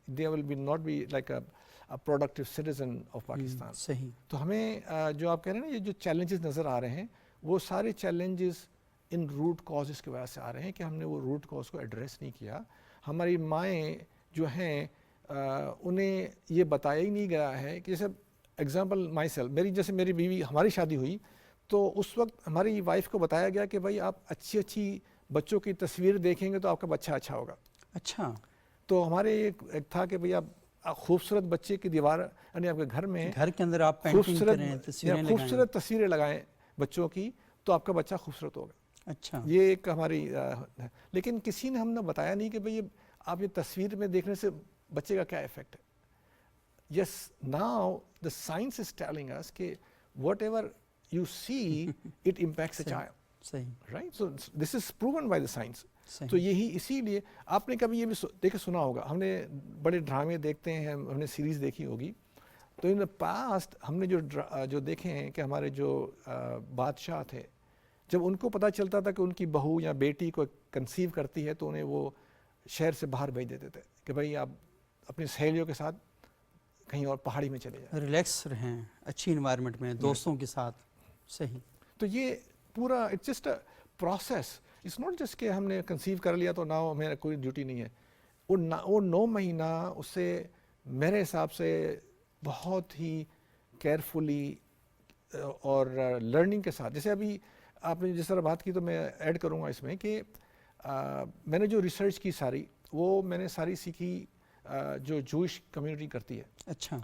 they will be not be like a productive citizen of Pakistan. صحیح. تو ہمیں جو آپ کہہ رہے ہیں نا یہ جو چیلنجز نظر آ رہے ہیں وہ سارے چیلنجز ان روٹ کازز کی وجہ سے آ رہے ہیں کہ ہم نے وہ روٹ کاز کو ایڈریس نہیں کیا. ہماری مائیں جو ہیں انہیں یہ بتایا ہی نہیں گیا ہے کہ جیسے ایگزامپل مائی سیلف, میری بیوی, ہماری شادی ہوئی تو اس وقت ہماری وائف کو بتایا گیا کہ بھائی آپ اچھی بچوں کی تصویر دیکھیں گے تو آپ کا بچہ اچھا ہوگا. اچھا. تو ہمارے ایک تھا کہ بھئی آپ خوبصورت بچے کی دیوار یعنی آپ کے گھر میں گھر کے اندر آپ پینٹنگ کریں, خوبصورت تصویریں لگائیں بچوں کی تو آپ کا بچہ خوبصورت ہوگا. اچھا. یہ ایک ہماری لیکن کسی نے ہم نے بتایا نہیں کہ بھئی آپ یہ تصویر میں دیکھنے سے بچے کا کیا افیکٹ ہے. Yes, now the science is telling us کہ whatever you see, it impacts a child. صحیح. Right? So this is proven by the science. تو یہی اسی لیے آپ نے کبھی یہ بھی دیکھے سنا ہوگا, ہم نے بڑے ڈرامے دیکھتے ہیں, ہم نے سیریز دیکھی ہوگی, تو ان دا پاسٹ ہم نے جو دیکھے ہیں کہ ہمارے جو بادشاہ تھے جب ان کو پتہ چلتا تھا کہ ان کی بہو یا بیٹی کو کنسیو کرتی ہے تو انہیں وہ شہر سے باہر بھیج دیتے تھے کہ بھئی آپ اپنی سہیلیوں کے ساتھ کہیں اور پہاڑی میں چلے جائیں, ریلیکس رہیں اچھی انوائرمنٹ میں دوستوں کے ساتھ. صحیح. تو یہ پورا it's just a process, it's not just کہ ہم نے کنسیو کر لیا تو ناؤ میرا کوئی ڈیوٹی نہیں ہے. وہ 9 مہینہ اسے میرے حساب سے بہت ہی کیئرفلی اور لرننگ کے ساتھ, جیسے ابھی آپ نے جس طرح بات کی تو میں ایڈ کروں گا اس میں کہ میں نے جو ریسرچ کی ساری وہ میں نے ساری سیکھی جو جوئش کمیونٹی کرتی ہے. اچھا.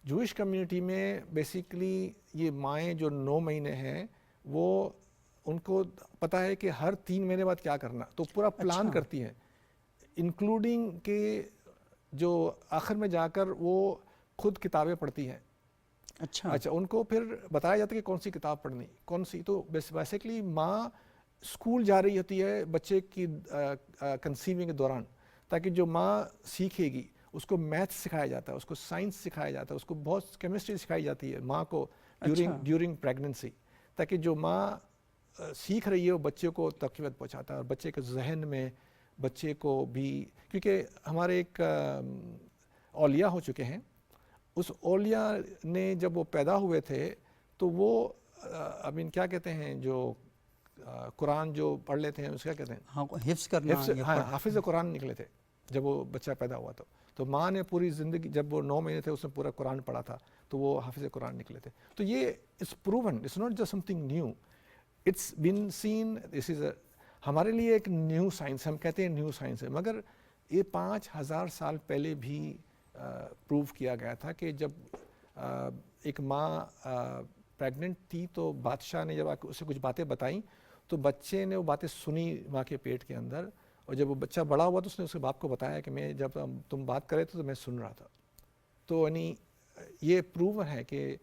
جوئش کمیونٹی میں بیسیکلی یہ مائیں جو 9 مہینے ہیں وہ ان کو پتہ ہے کہ ہر 3 مہینے بعد کیا کرنا, تو پورا پلان کرتی ہیں, انکلوڈنگ کہ جو آخر میں جا کر وہ خود کتابیں پڑھتی ہیں. اچھا. ان کو پھر بتایا جاتا ہے کہ کون سی کتاب پڑھنی کون سی. تو بیسیکلی ماں اسکول جا رہی ہوتی ہے بچے کی کنسیونگ کے دوران، تاکہ جو ماں سیکھے گی اس کو میتھ سکھایا جاتا ہے، اس کو سائنس سکھایا جاتا ہے، اس کو بہت کیمسٹری سکھائی جاتی ہے ماں کو ڈیورنگ پریگننسی، تاکہ جو ماں سیکھ رہی ہے وہ بچے کو تقویت پہنچاتا ہے، اور بچے کے ذہن میں بچے کو بھی، کیونکہ ہمارے ایک اولیاء ہو چکے ہیں، اس اولیاء نے جب وہ پیدا ہوئے تھے تو وہ کیا کہتے ہیں جو قرآن جو پڑھ لیتے ہیں اس کا کہتے ہیں ہاں حفظ کرنا، حافظ قرآن نکلے تھے جب وہ بچہ پیدا ہوا تو ماں نے پوری زندگی، جب وہ 9 مہینے تھے اس نے پورا قرآن پڑھا تھا، تو وہ حافظ قرآن نکلے تھے. تو یہ it's proven, it's not just something new, it's been seen, this is ہمارے لیے ایک نیو سائنس، ہم کہتے ہیں نیو سائنس ہے، مگر یہ 5000 سال پہلے بھی پروو کیا گیا تھا کہ جب ایک ماں پریگننٹ تھی تو بادشاہ نے جب اسے کچھ باتیں بتائیں تو بچے نے وہ باتیں سنی ماں کے پیٹ کے اندر، اور جب وہ بچہ بڑا ہوا تو اس نے اس کے باپ کو بتایا کہ میں جب تم بات کرے تو میں سن رہا تھا. تو یعنی یہ پروو ہے کہ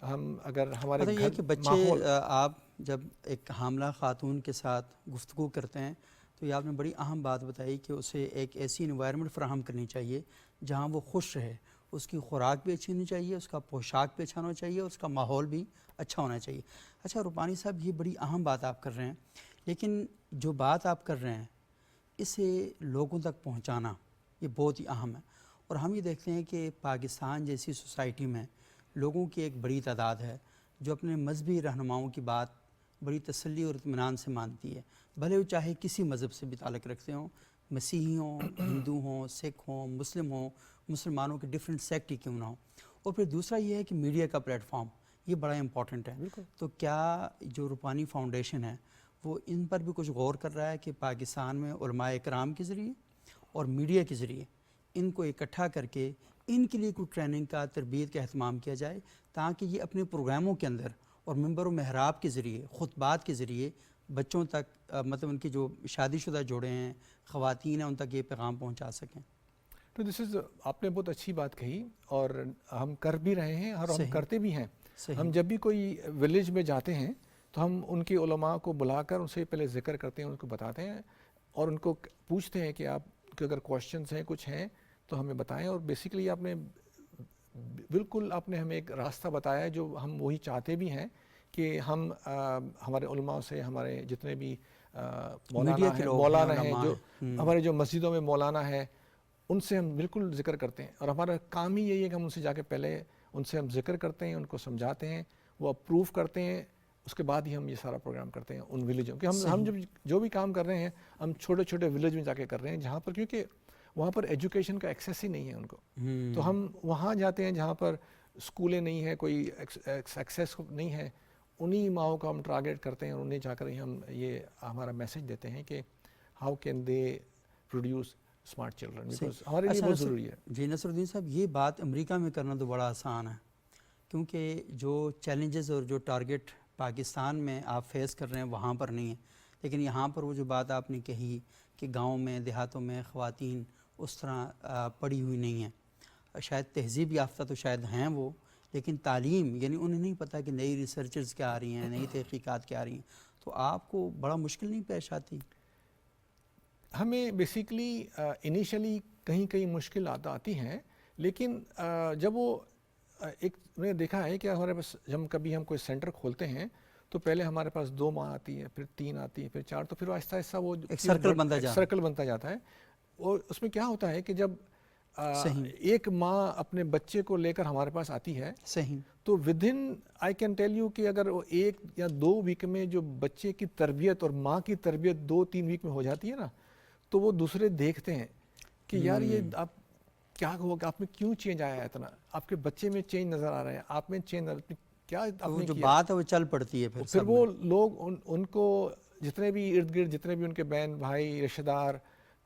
ہم اگر ہمارے یہ گھر کہ بچے ماحول، آپ جب ایک حاملہ خاتون کے ساتھ گفتگو کرتے ہیں تو یہ آپ نے بڑی اہم بات بتائی کہ اسے ایک ایسی انوائرمنٹ فراہم کرنی چاہیے جہاں وہ خوش رہے، اس کی خوراک بھی اچھی ہونی چاہیے، اس کا پوشاک بھی اچھا ہونا چاہیے، اور اس کا ماحول بھی اچھا ہونا چاہیے. اچھا روپانی صاحب، یہ بڑی اہم بات آپ کر رہے ہیں، لیکن جو بات آپ کر رہے ہیں اسے لوگوں تک پہنچانا یہ بہت ہی اہم ہے. اور ہم یہ دیکھتے ہیں کہ پاکستان جیسی سوسائٹی میں لوگوں کی ایک بڑی تعداد ہے جو اپنے مذہبی رہنماؤں کی بات بڑی تسلی اور اطمینان سے مانتی ہے، بھلے وہ چاہے کسی مذہب سے بھی تعلق رکھتے ہوں، مسیحی ہوں، ہندو ہوں، سکھ ہوں، مسلم ہوں، مسلمانوں کے ڈفرینٹ سیکٹ ہی کیوں نہ ہوں. اور پھر دوسرا یہ ہے کہ میڈیا کا پلیٹ فارم یہ بڑا امپورٹنٹ ہے. تو کیا جو روپانی فاؤنڈیشن ہے وہ ان پر بھی کچھ غور کر رہا ہے کہ پاکستان میں علماء کرام کے ذریعے اور میڈیا کے ذریعے ان کو اکٹھا کر کے ان کے لیے کوئی ٹریننگ کا، تربیت کا اہتمام کیا جائے، تاکہ یہ اپنے پروگراموں کے اندر اور منبر و محراب کے ذریعے، خطبات کے ذریعے بچوں تک مطلب ان کی جو شادی شدہ جوڑے ہیں، خواتین ہیں، ان تک یہ پیغام پہنچا سکیں؟ تو دس از، آپ نے بہت اچھی بات کہی، اور ہم کر بھی رہے ہیں اور ہم کرتے بھی ہیں. ہم جب بھی کوئی ولیج میں جاتے ہیں تو ہم ان کے علماء کو بلا کر ان سے پہلے ذکر کرتے ہیں، ان کو بتاتے ہیں اور ان کو پوچھتے ہیں کہ آپ کے اگر کوشچنس ہیں، کچھ ہیں تو ہمیں بتائیں. اور بیسیکلی آپ نے بالکل ہمیں ایک راستہ بتایا ہے جو ہم وہی چاہتے بھی ہیں کہ ہم ہمارے علماء سے، ہمارے جتنے بھی مولانا ہیں، جو ہمارے جو مسجدوں میں مولانا ہے، ان سے ہم بالکل ذکر کرتے ہیں. اور ہمارا کام ہی یہی ہے کہ ہم ان سے جا کے پہلے ان سے ہم ذکر کرتے ہیں، ان کو سمجھاتے ہیں، وہ اپروو کرتے ہیں، اس کے بعد ہی ہم یہ سارا پروگرام کرتے ہیں ان ولیجوں کہ ہم جو بھی کام کر رہے ہیں ہم چھوٹے چھوٹے ولیج میں جا کے کر رہے ہیں جہاں پر، کیونکہ وہاں پر ایجوکیشن کا ایکسیس ہی نہیں ہے ان کو. تو ہم وہاں جاتے ہیں جہاں پر اسکولیں نہیں ہیں، کوئی ایکسیس نہیں ہے، انہی ماؤں کو ہم ٹارگیٹ کرتے ہیں، اور انہیں جا کر ہی ہم یہ ہمارا میسج دیتے ہیں کہ how can they produce smart children, because ہمارے لیے بہت ضروری ہے. جی نصر الدین صاحب، یہ بات امریکہ میں کرنا تو بڑا آسان ہے، کیونکہ جو چیلنجز اور جو ٹارگیٹ پاکستان میں آپ فیس کر رہے ہیں وہاں پر نہیں ہے. لیکن یہاں پر وہ جو بات آپ نے کہی کہ گاؤں میں، دیہاتوں میں خواتین اس طرح پڑھی ہوئی نہیں ہیں، شاید تہذیب یافتہ تو شاید ہیں وہ، لیکن تعلیم یعنی انہیں نہیں پتہ کہ نئی ریسرچز کیا آ رہی ہیں، نئی تحقیقات کیا آ رہی ہیں. تو آپ کو بڑا مشکل نہیں پیش آتی؟ ہمیں بیسیکلی انیشلی کہیں مشکلات آتی ہیں، لیکن جب وہ ایک میں نے دیکھا ہے کہ ہمارے پاس جب کبھی ہم کوئی سینٹر کھولتے ہیں تو پہلے ہمارے پاس 2 ماہ آتی ہے، پھر 3 آتی ہے، پھر 4، تو پھر آہستہ آہستہ وہ ایک سرکل بنتا جاتا ہے. اور اس میں کیا ہوتا ہے کہ جب ایک ماں اپنے بچے کو لے کر ہمارے پاس آتی ہے، تو with in I can tell you کہ اگر وہ 1 یا 2 ویک میں جو بچے کی تربیت اور ماں کی تربیت 2-3 ویک میں ہو جاتی ہے نا، تو وہ دوسرے دیکھتے ہیں کہ یار یہ آپ کیا ہوگا، آپ میں کیوں چینج آیا ہے اتنا، آپ کے بچے میں چینج نظر آ رہا ہے، آپ میں چینج نظر، کیا آپ نے جو کیا. بات ہے وہ چل پڑتی ہے. پھر وہ لوگ ان کو جتنے بھی ارد گرد جتنے بھی ان کے بہن بھائی رشتہ دار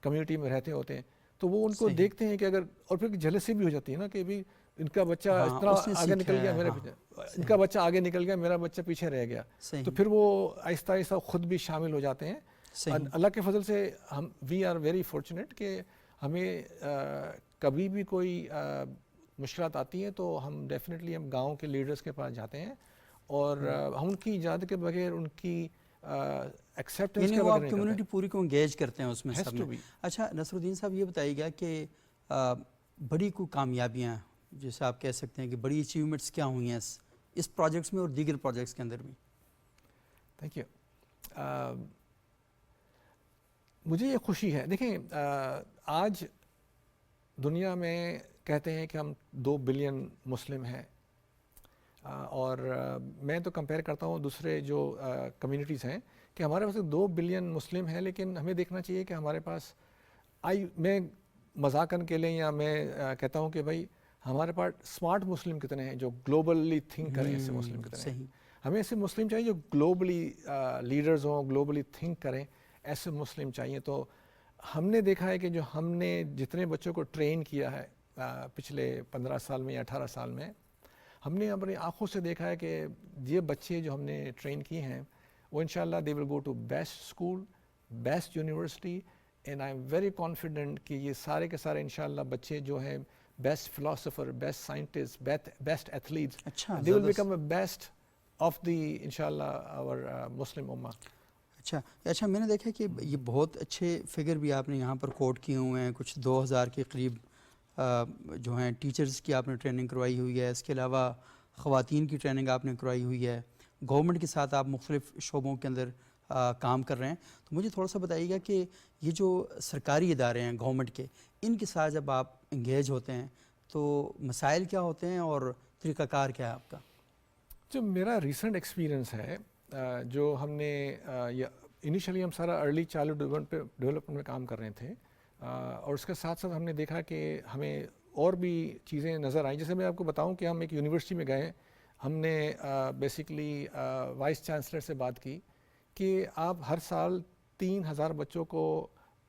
کمیونٹی میں رہتے ہوتے ہیں، تو وہ ان کو دیکھتے ہیں کہ اگر، اور پھر جلسی بھی ہو جاتی ہے نا کہ بھی ان کا بچہ اس طرح آگے نکل گیا، میرے ان کا بچہ آگے نکل گیا، میرا بچہ پیچھے رہ گیا. تو پھر وہ آہستہ آہستہ خود بھی شامل ہو جاتے ہیں. اللہ کے فضل سے ہم وی آر ویری فارچونیٹ کہ ہمیں کبھی بھی کوئی مشکلات آتی ہیں تو ہم ڈیفینیٹلی ہم گاؤں کے لیڈرز کے پاس جاتے ہیں، اور ہم ان کی اجازت کے بغیر ان کی ایکسیپٹنس یعنی کے وہ بغیر آپ نہیں کرتے کمیونٹی پوری کو انگیج کرتے ہیں اس میں Has سب to میں. be. اچھا نصر الدین صاحب یہ بتائیے گا کہ بڑی کوئی کامیابیاں جیسے آپ کہہ سکتے ہیں کہ بڑی اچیومنٹس کیا ہوئی ہیں اس پروجیکٹس میں اور دیگر پروجیکٹس کے اندر بھی؟ Thank you. مجھے یہ خوشی ہے، دیکھیں آج دنیا میں کہتے ہیں کہ ہم 2 بلین مسلم ہیں، اور میں تو کمپیئر کرتا ہوں دوسرے جو کمیونٹیز ہیں کہ ہمارے پاس 2 بلین مسلم ہیں، لیکن ہمیں دیکھنا چاہیے کہ ہمارے پاس میں مذاقاً کے لیں یا میں کہتا ہوں کہ بھائی ہمارے پاس اسمارٹ مسلم کتنے ہیں جو گلوبلی تھنک کریں، ایسے مسلم کتنے ہیں. صحیح. ہمیں ایسے مسلم چاہیے جو گلوبلی لیڈرز ہوں، گلوبلی تھنک کریں، ایسے مسلم چاہیے. تو ہم نے دیکھا ہے کہ جو ہم نے جتنے بچوں کو ٹرین کیا ہے پچھلے 15 سال میں یا 18 سال میں، ہم نے اپنی آنکھوں سے دیکھا ہے کہ یہ بچے جو ہم نے ٹرین کیے ہیں وہ انشاءاللہ they will go to best school, best university, and I am very confident کہ یہ سارے کے سارے انشاءاللہ بچے جو ہیں best philosopher, best scientist, best athletes, اچھا they will become a best of the انشاءاللہ آور مسلم امہ. اچھا میں نے دیکھا کہ یہ بہت اچھے فگر بھی آپ نے یہاں پر کوٹ کیے ہوئے ہیں، کچھ 2000 کے قریب جو ہیں ٹیچرز کی آپ نے ٹریننگ کروائی ہوئی ہے، اس کے علاوہ خواتین کی ٹریننگ آپ نے کروائی ہوئی ہے، گورنمنٹ کے ساتھ آپ مختلف شعبوں کے اندر کام کر رہے ہیں. تو مجھے تھوڑا سا بتائیے گا کہ یہ جو سرکاری ادارے ہیں گورنمنٹ کے، ان کے ساتھ جب آپ انگیج ہوتے ہیں تو مسائل کیا ہوتے ہیں اور طریقہ کار کیا ہے آپ کا؟ جو میرا ریسنٹ ایکسپیرینس ہے، جو ہم نے انیشلی ہم سارا ارلی چائلڈ ڈیولپمنٹ میں کام کر رہے تھے، اور اس کے ساتھ ساتھ ہم نے دیکھا کہ ہمیں اور بھی چیزیں نظر آئیں. جیسے میں آپ کو بتاؤں کہ ہم ایک یونیورسٹی میں گئے، ہم نے بیسکلی وائس چانسلر سے بات کی کہ آپ ہر سال 3000 بچوں کو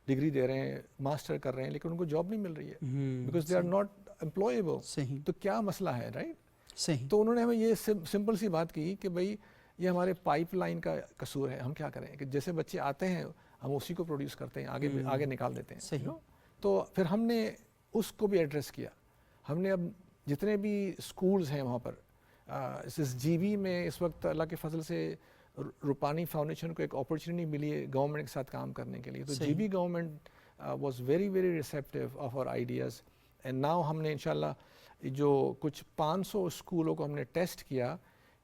ڈگری دے رہے ہیں، ماسٹر کر رہے ہیں، لیکن ان کو جاب نہیں مل رہی ہے because they are not employable. صحیح. تو کیا مسئلہ ہے، رائٹ؟ صحیح. تو انہوں نے ہمیں یہ سمپل سی بات کی کہ بھائی یہ ہمارے پائپ لائن کا قصور ہے، ہم کیا کریں کہ جیسے بچے آتے ہیں ہم اسی کو پروڈیوس کرتے ہیں، آگے نکال دیتے ہیں. صحیح. تو پھر ہم نے اس کو بھی ایڈریس کیا. ہم نے اب جتنے بھی اسکولز ہیں وہاں پر، اس جی بی میں اس وقت اللہ کے فضل سے روپانی فاؤنڈیشن کو ایک اپرچونیٹی ملی ہے گورنمنٹ کے ساتھ کام کرنے کے لیے. تو G B government was very very receptive of our ideas, and now ہم نے انشاءاللہ جو کچھ 500 اسکولوں کو ہم نے ٹیسٹ کیا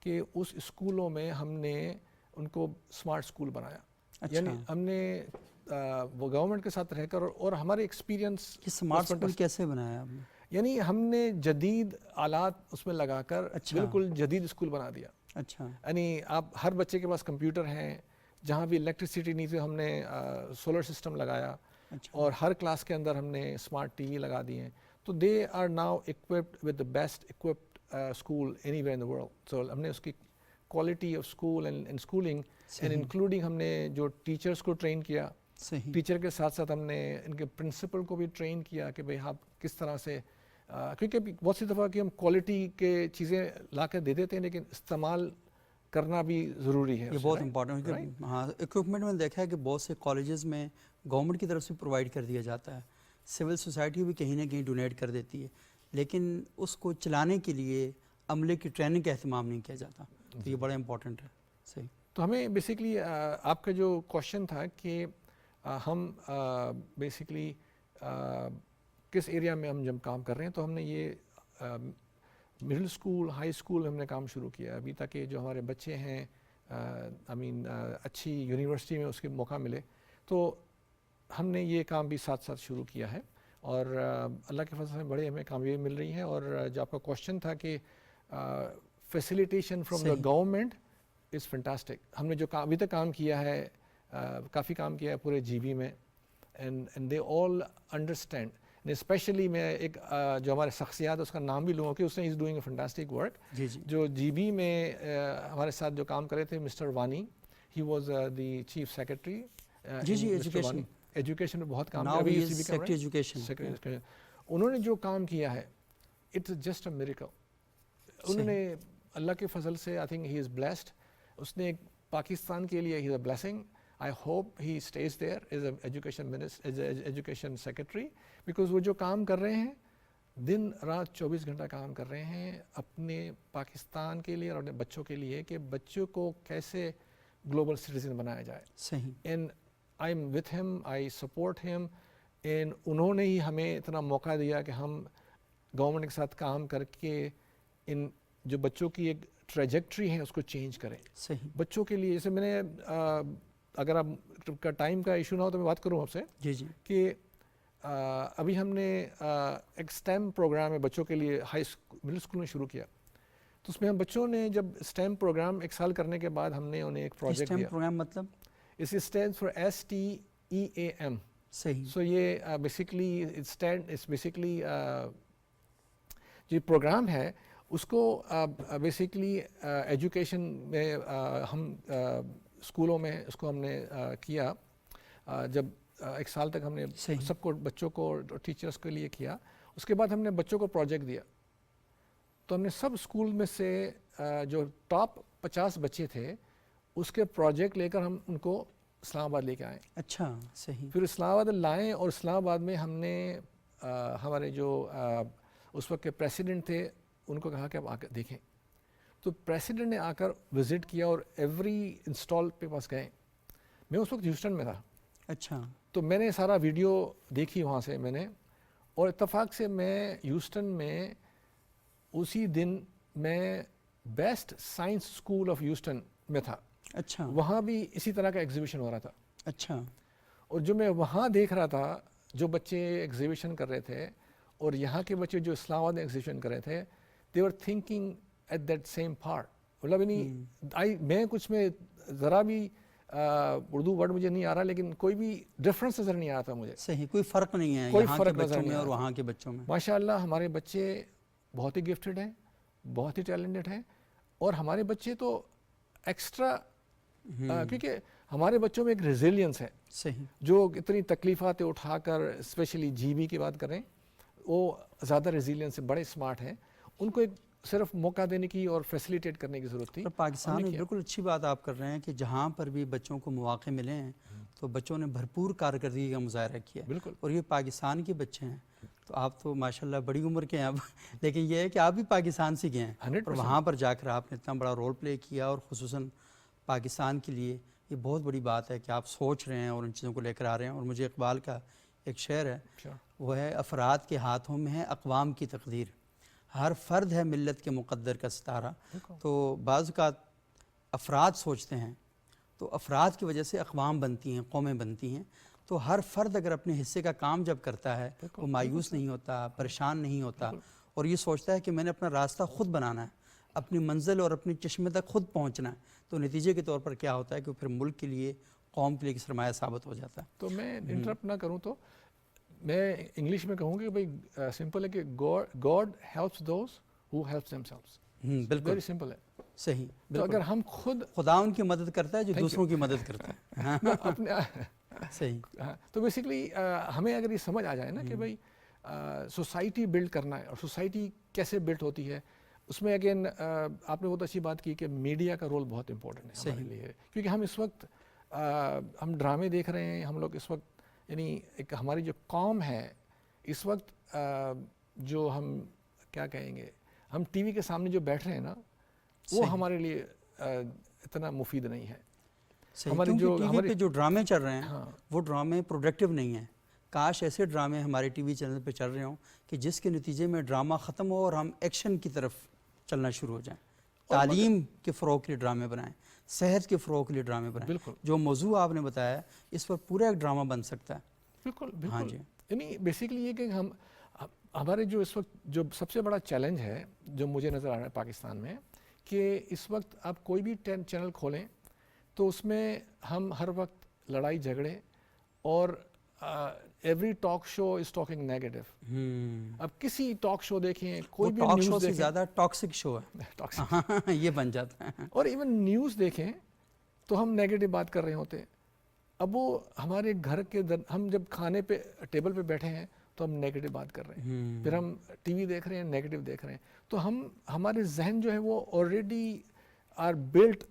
کہ اس اسکولوں میں ہم نے ان کو اسمارٹ اسکول بنایا. یعنی ہم نے وہ گورنمنٹ کے ساتھ رہ کر، اور ہمارے ایکسپیرینس اسمارٹ اسکول کیسے بنایا آپ نے؟ یعنی ہم نے جدید آلات اس میں لگا کر بالکل جدید اسکول بنا دیا. اچھا. یعنی آپ ہر بچے کے پاس کمپیوٹر ہیں، جہاں بھی الیکٹریسٹی نہیں تھی ہم نے سولر سسٹم لگایا، اور ہر کلاس کے اندر ہم نے اسمارٹ ٹی وی لگا دیے ہیں. تو they are now equipped with the best equipped school anywhere in the world. So ہم نے اس کی quality of school and schooling and including ہم نے جو ٹیچرس کو ٹرین کیا، ٹیچر کے ساتھ ساتھ ہم نے ان کے پرنسپل کو بھی ٹرین کیا کہ بھئی آپ کس طرح سے، کیونکہ بہت سی دفعہ کہ ہم کوالٹی کے چیزیں لا کر دے دیتے ہیں لیکن استعمال کرنا بھی ضروری ہے. یہ بہت امپورٹنٹ ہے. ہاں اکوپمنٹ میں دیکھا ہے کہ بہت سے کالجز میں گورنمنٹ کی طرف سے پرووائڈ کر دیا جاتا ہے، سول سوسائٹی بھی کہیں نہ کہیں ڈونیٹ کر دیتی ہے، لیکن اس کو چلانے کے لیے عملے کی ٹریننگ کا اہتمام نہیں کیا جاتا. تو یہ بڑا امپورٹنٹ ہے. صحیح. تو ہمیں بیسکلی آپ کا جو کوشچن تھا کہ ہم بیسکلی کس ایریا میں ہم جب کام کر رہے ہیں، تو ہم نے یہ مڈل اسکول، ہائی اسکول ہم نے کام شروع کیا ابھی تک کہ جو ہمارے بچے ہیں اچھی یونیورسٹی میں اس کے موقع ملے. تو ہم نے یہ کام بھی ساتھ ساتھ شروع کیا ہے، اور اللہ کے فضل سے بڑے ہمیں کامیابی مل رہی ہے. اور جو آپ کا کوشچن تھا کہ facilitation from the government is fantastic. ہم نے جو ابھی تک کام کیا ہے، کافی کام کیا ہے پورے جی بی میں، and they all understand. Especially میں ایک جو ہمارے شخصیات اس کا نام بھی لوں کہ اس نے is doing a fantastic work. جو جی بی میں ہمارے ساتھ جو کام کرے تھے mister Wani, he was the chief secretary. Education میں بہت کام کیا. انہوں نے جو کام کیا ہے اٹس جسٹ اے میریکل. انہوں نے اللہ کے فضل سے I think he is blessed. اس نے پاکستان کے لیے he is a blessing. I hope he stays there as an education minister, as an education secretary, because وہ جو کام کر رہے ہیں دن رات 24 گھنٹہ کام کر رہے ہیں اپنے پاکستان کے لیے اور اپنے بچوں کے لیے، کہ بچوں کو کیسے گلوبل سٹیزن بنایا جائے. صحیح. And I M with him, I support ہم. اینڈ انہوں نے ہی ہمیں اتنا موقع دیا کہ ہم گورنمنٹ کے ساتھ کام کر کے ان جو بچوں کی ایک ٹریجیکٹری ہے اس کو چینج کریں. صحیح. بچوں کے لیے جیسے میں نے اگر آپ کا ٹائم کا ایشو نہ ہو تو میں بات کروں آپ سے. جی جی. کہ ابھی ہم نے ایک اسٹیم پروگرام ہے بچوں کے لیے مڈل اسکول میں شروع کیا. تو اس میں ہم بچوں نے جب اسٹیم پروگرام 1 سال کرنے کے بعد ہم نے انہیں ایک پروجیکٹ اسٹیم دیا. پروگرام مطلب اس اسٹینڈ فار STEAM. صحیح. سو یہ بیسیکلی جو پروگرام ہے اس کو بیسیکلی ایجوکیشن میں ہم اسکولوں میں اس کو ہم نے کیا. جب 1 سال تک ہم نے سب کو بچوں کو ٹیچرس کے لیے کیا. اس کے بعد ہم نے بچوں کو پروجیکٹ دیا. تو ہم نے سب اسکول میں سے جو ٹاپ 50 بچے تھے اس کے پروجیکٹ لے کر ہم ان کو اسلام آباد لے کے آئے. اچھا. صحیح. پھر اسلام آباد لائیں اور اسلام آباد میں ہم نے ہمارے جو اس وقت کے پریسیڈنٹ تھے ان کو کہا کہ آپ آ کر دیکھیں. تو پریسیڈنٹ نے آ کر وزٹ کیا اور ایوری انسٹال پہ پاس گئے. میں اس وقت ہیوسٹن میں تھا. اچھا. تو میں نے سارا ویڈیو دیکھی وہاں سے میں نے, اور اتفاق سے میں ہیوسٹن میں اسی دن میں best science school of Houston میں تھا. اچھا. وہاں بھی اسی طرح کا ایگزیبیشن ہو رہا تھا. اچھا. اور جو میں وہاں دیکھ رہا تھا جو بچے ایگزیبیشن کر رہے تھے اور یہاں کے بچے جو اسلام آباد میں ایگزیبیشن کر رہے تھے, they were thinking at that same part. مطلب میں کچھ میں ذرا بھی اردو ورڈ مجھے نہیں آ رہا لیکن کوئی بھی ڈفرینس نظر نہیں آ رہا تھا مجھے. صحیح. کوئی فرق نہیں ہے کوئی یہاں فرق کے نظر بچوں نہیں میں آ اور رہا. وہاں کے بچوں میں ماشاء اللہ ہمارے بچے بہت ہی گفٹڈ ہیں, بہت ہی ٹیلنٹڈ ہیں. اور ہمارے بچے تو ایکسٹرا کیونکہ ہمارے بچوں میں ایک ریزیلینس ہے. صحیح. جو اتنی تکلیفات اٹھا کر اسپیشلی GB کی بات کریں وہ زیادہ ریزیلینس سے بڑے اسمارٹ ہیں. ان کو ایک صرف موقع دینے کی اور فیسیلیٹیٹ کرنے کی ضرورت تھی. پاکستان میں بالکل اچھی بات آپ کر رہے ہیں کہ جہاں پر بھی بچوں کو مواقع ملے ہیں تو بچوں نے بھرپور کارکردگی کا مظاہرہ کیا. بالکل. اور یہ پاکستان کے بچے ہیں. تو آپ تو ماشاءاللہ بڑی عمر کے ہیں اب, لیکن یہ ہے کہ آپ بھی پاکستان سے گئے ہیں اور وہاں پر جا کر آپ نے اتنا بڑا رول پلے کیا. اور خصوصاً پاکستان کے لیے یہ بہت بڑی بات ہے کہ آپ سوچ رہے ہیں اور ان چیزوں کو لے کر آ رہے ہیں. اور مجھے اقبال کا ایک شعر ہے, وہ ہے افراد کے ہاتھوں میں ہے اقوام کی تقدیر, ہر فرد ہے ملت کے مقدر کا ستارہ. تو بعض اوقات افراد سوچتے ہیں تو افراد کی وجہ سے اقوام بنتی ہیں, قومیں بنتی ہیں. تو ہر فرد اگر اپنے حصے کا کام جب کرتا ہے وہ مایوس نہیں ہوتا, پریشان نہیں ہوتا, اور یہ سوچتا ہے کہ میں نے اپنا راستہ خود بنانا ہے, اپنی منزل اور اپنی چشمے تک خود پہنچنا ہے. تو نتیجے کے طور پر کیا ہوتا ہے کہ وہ پھر ملک کے لیے, قوم کے لیے ایک سرمایہ ثابت ہو جاتا ہے. تو میں انٹرپٹ نہ کروں تو میں انگلش میں کہوں کہ بھائی سمپل ہے کہ God helps those who helps them سیلفز. بالکل ویری سمپل ہے. صحیح. تو اگر ہم خود خدا ان کی مدد کرتا ہے جو دوسروں کی مدد کرتا ہے. اپنے صحیح. تو بیسیکلی ہمیں اگر یہ سمجھ آ جائے نا کہ بھائی سوسائٹی بلڈ کرنا ہے اور سوسائٹی کیسے بلڈ ہوتی ہے, اس میں اگین آپ نے بہت اچھی بات کی کہ میڈیا کا رول بہت امپورٹنٹ ہے ہمارے لیے. کیونکہ ہم اس وقت ہم ڈرامے دیکھ رہے ہیں, ہم لوگ اس وقت یعنی ایک ہماری جو قوم ہے اس وقت جو ہم کیا کہیں گے, ہم TV کے سامنے جو بیٹھ رہے ہیں نا وہ ہمارے لیے اتنا مفید نہیں ہے. ہمارے جو ٹی وی پہ جو ڈرامے چل رہے ہیں وہ ڈرامے پروڈکٹیو نہیں ہیں. کاش ایسے ڈرامے ہمارے TV چینل پہ چل رہے ہوں کہ جس کے نتیجے میں ڈرامہ ختم ہو اور ہم ایکشن کی طرف چلنا شروع ہو جائیں. تعلیم کے فروغ کے لیے ڈرامے بنائیں, صحت کے فروغ کے لیے ڈرامے بنائیں. بالکل. جو موضوع آپ نے بتایا اس پر پورا ایک ڈرامہ بن سکتا ہے. بالکل بالکل. ہاں جی. یعنی بیسیکلی یہ کہ ہمارے جو اس وقت جو سب سے بڑا چیلنج ہے جو مجھے نظر آ رہا ہے پاکستان میں, کہ اس وقت آپ کوئی بھی چینل کھولیں تو اس میں ہم ہر وقت لڑائی جھگڑے اور every talk show is talking negative. اب کسی ٹاک شو دیکھیں, کوئی بھی ٹاک نیوز شو سے دیکھیں, زیادہ ٹاکسک شو ہے یہ بن جاتا ہے. اور ایون نیوز دیکھیں تو ہم نیگیٹو بات کر رہے ہوتے ہیں. اب وہ ہمارے گھر کے ہم جب کھانے پہ ٹیبل پہ بیٹھے ہیں تو ہم نیگیٹو بات کر رہے ہیں, پھر ہم TV دیکھ رہے ہیں نیگیٹو دیکھ رہے ہیں. تو ہمارے ذہن جو ہے وہ already are built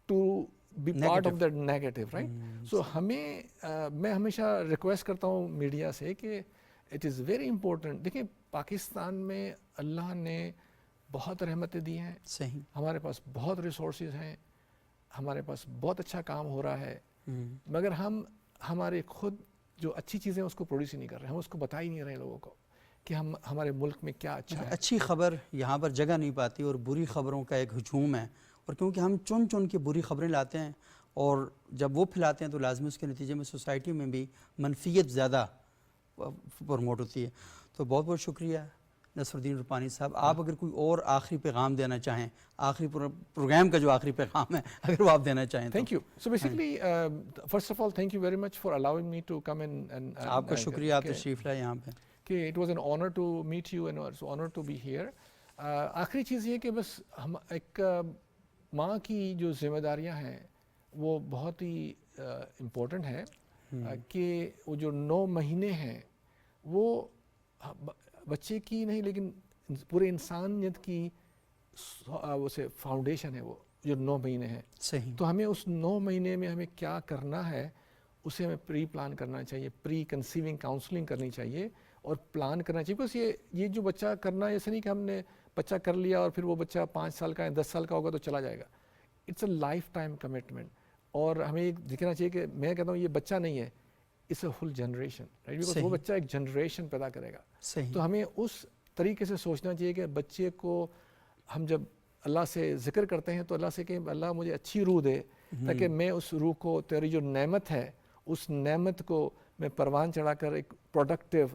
to be part of that negative, right. So میں ہمیشہ ریکویسٹ کرتا ہوں میڈیا سے کہ اٹ از ویری امپورٹنٹ. دیکھیں پاکستان میں اللہ نے بہت رحمتیں دی ہیں, صحیح, ہمارے پاس بہت ریسورسز ہیں, ہمارے پاس بہت اچھا کام ہو رہا ہے ہوں، مگر ہم ہمارے خود جو اچھی چیزیں اس کو پروڈیوس ہی نہیں کر رہے، ہم اس کو بتا ہی نہیں رہے لوگوں کو کہ ہمارے ملک میں کیا اچھا ہے. اچھی خبر یہاں پر جگہ نہیں پاتی اور بری خبروں کا ایک ہجوم ہے، اور کیونکہ ہم چن چن کے بری خبریں لاتے ہیں اور جب وہ پھیلاتے ہیں تو لازمی اس کے نتیجے میں سوسائٹی میں بھی منفیت زیادہ پروموٹ ہوتی ہے. تو بہت بہت شکریہ نصر الدین روپانی صاحب. آپ اگر کوئی اور آخری پیغام دینا چاہیں، آخری پروگرام کا جو آخری پیغام ہے اگر وہ آپ دینا چاہیں تو. Thank you. So basically, first of all, thank you very much for allowing me to come in and آپ کا شکریہ، آپ تشریف لائے یہاں پہ. کہ it was an honor to meet you and it was an honor to be here. آخری چیز یہ کہ بس ہم ایک ماں کی جو ذمہ داریاں ہیں وہ بہت ہی امپورٹنٹ ہے کہ وہ جو 9 مہینے ہیں وہ بچے کی نہیں لیکن پورے انسانیت کی اسے فاؤنڈیشن ہے، وہ جو 9 مہینے ہیں. صحیح. تو ہمیں اس 9 مہینے میں ہمیں کیا کرنا ہے اسے ہمیں پری پلان کرنا چاہیے، پری کنسیونگ کاؤنسلنگ کرنی چاہیے اور پلان کرنا چاہیے. بس یہ جو بچہ کرنا ہے ایسا نہیں کہ ہم نے بچہ کر لیا اور پھر وہ بچہ 5 سال کا ہے 10 سال کا ہوگا تو چلا جائے گا. It's a lifetime commitment. اور ہمیں یہ دیکھنا چاہیے کہ میں کہتا ہوں یہ بچہ نہیں ہے، it's a full generation, right? Because وہ بچہ ایک جنریشن پیدا کرے گا. تو ہمیں اس طریقے سے سوچنا چاہیے کہ بچے کو ہم جب اللہ سے ذکر کرتے ہیں تو اللہ سے کہیں اللہ مجھے اچھی روح دے تاکہ میں اس روح کو، تیری جو نعمت ہے اس نعمت کو میں پروان چڑھا کر ایک پروڈکٹیو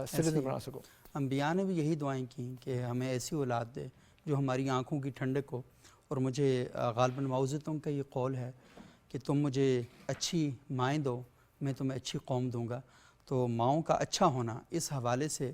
سٹیزن بنا سکوں. انبیاء نے بھی یہی دعائیں کیں کہ ہمیں ایسی اولاد دے جو ہماری آنکھوں کی ٹھنڈک ہو. اور مجھے غالباً معوذتوں کا یہ قول ہے کہ تم مجھے اچھی مائیں دو میں تمہیں اچھی قوم دوں گا. تو ماؤں کا اچھا ہونا اس حوالے سے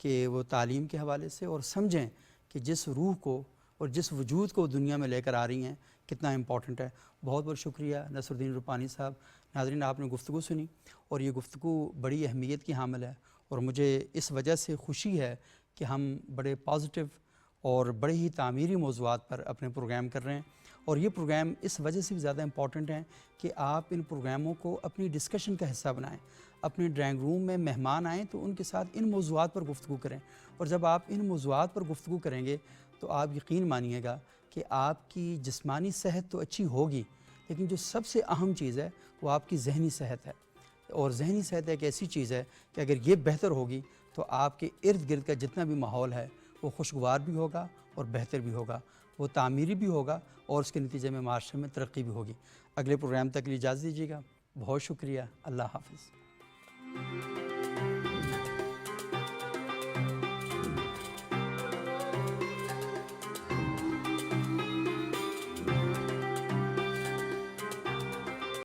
کہ وہ تعلیم کے حوالے سے اور سمجھیں کہ جس روح کو اور جس وجود کو دنیا میں لے کر آ رہی ہیں کتنا امپورٹنٹ ہے. بہت بہت شکریہ نصر الدین روپانی صاحب. ناظرین، آپ نے گفتگو سنی اور یہ گفتگو بڑی اہمیت کی حامل ہے اور مجھے اس وجہ سے خوشی ہے کہ ہم بڑے پازیٹیو اور بڑے ہی تعمیری موضوعات پر اپنے پروگرام کر رہے ہیں. اور یہ پروگرام اس وجہ سے بھی زیادہ امپورٹنٹ ہیں کہ آپ ان پروگراموں کو اپنی ڈسکشن کا حصہ بنائیں. اپنے ڈرائنگ روم میں مہمان آئیں تو ان کے ساتھ ان موضوعات پر گفتگو کریں. اور جب آپ ان موضوعات پر گفتگو کریں گے تو آپ یقین مانیے گا کہ آپ کی جسمانی صحت تو اچھی ہوگی، لیکن جو سب سے اہم چیز ہے وہ آپ کی ذہنی صحت ہے. اور ذہنی صحت ایک ایسی چیز ہے کہ اگر یہ بہتر ہوگی تو آپ کے ارد گرد کا جتنا بھی ماحول ہے وہ خوشگوار بھی ہوگا اور بہتر بھی ہوگا، وہ تعمیری بھی ہوگا اور اس کے نتیجے میں معاشرے میں ترقی بھی ہوگی. اگلے پروگرام تک کے لیے اجازت دیجیے گا. بہت شکریہ. اللہ حافظ.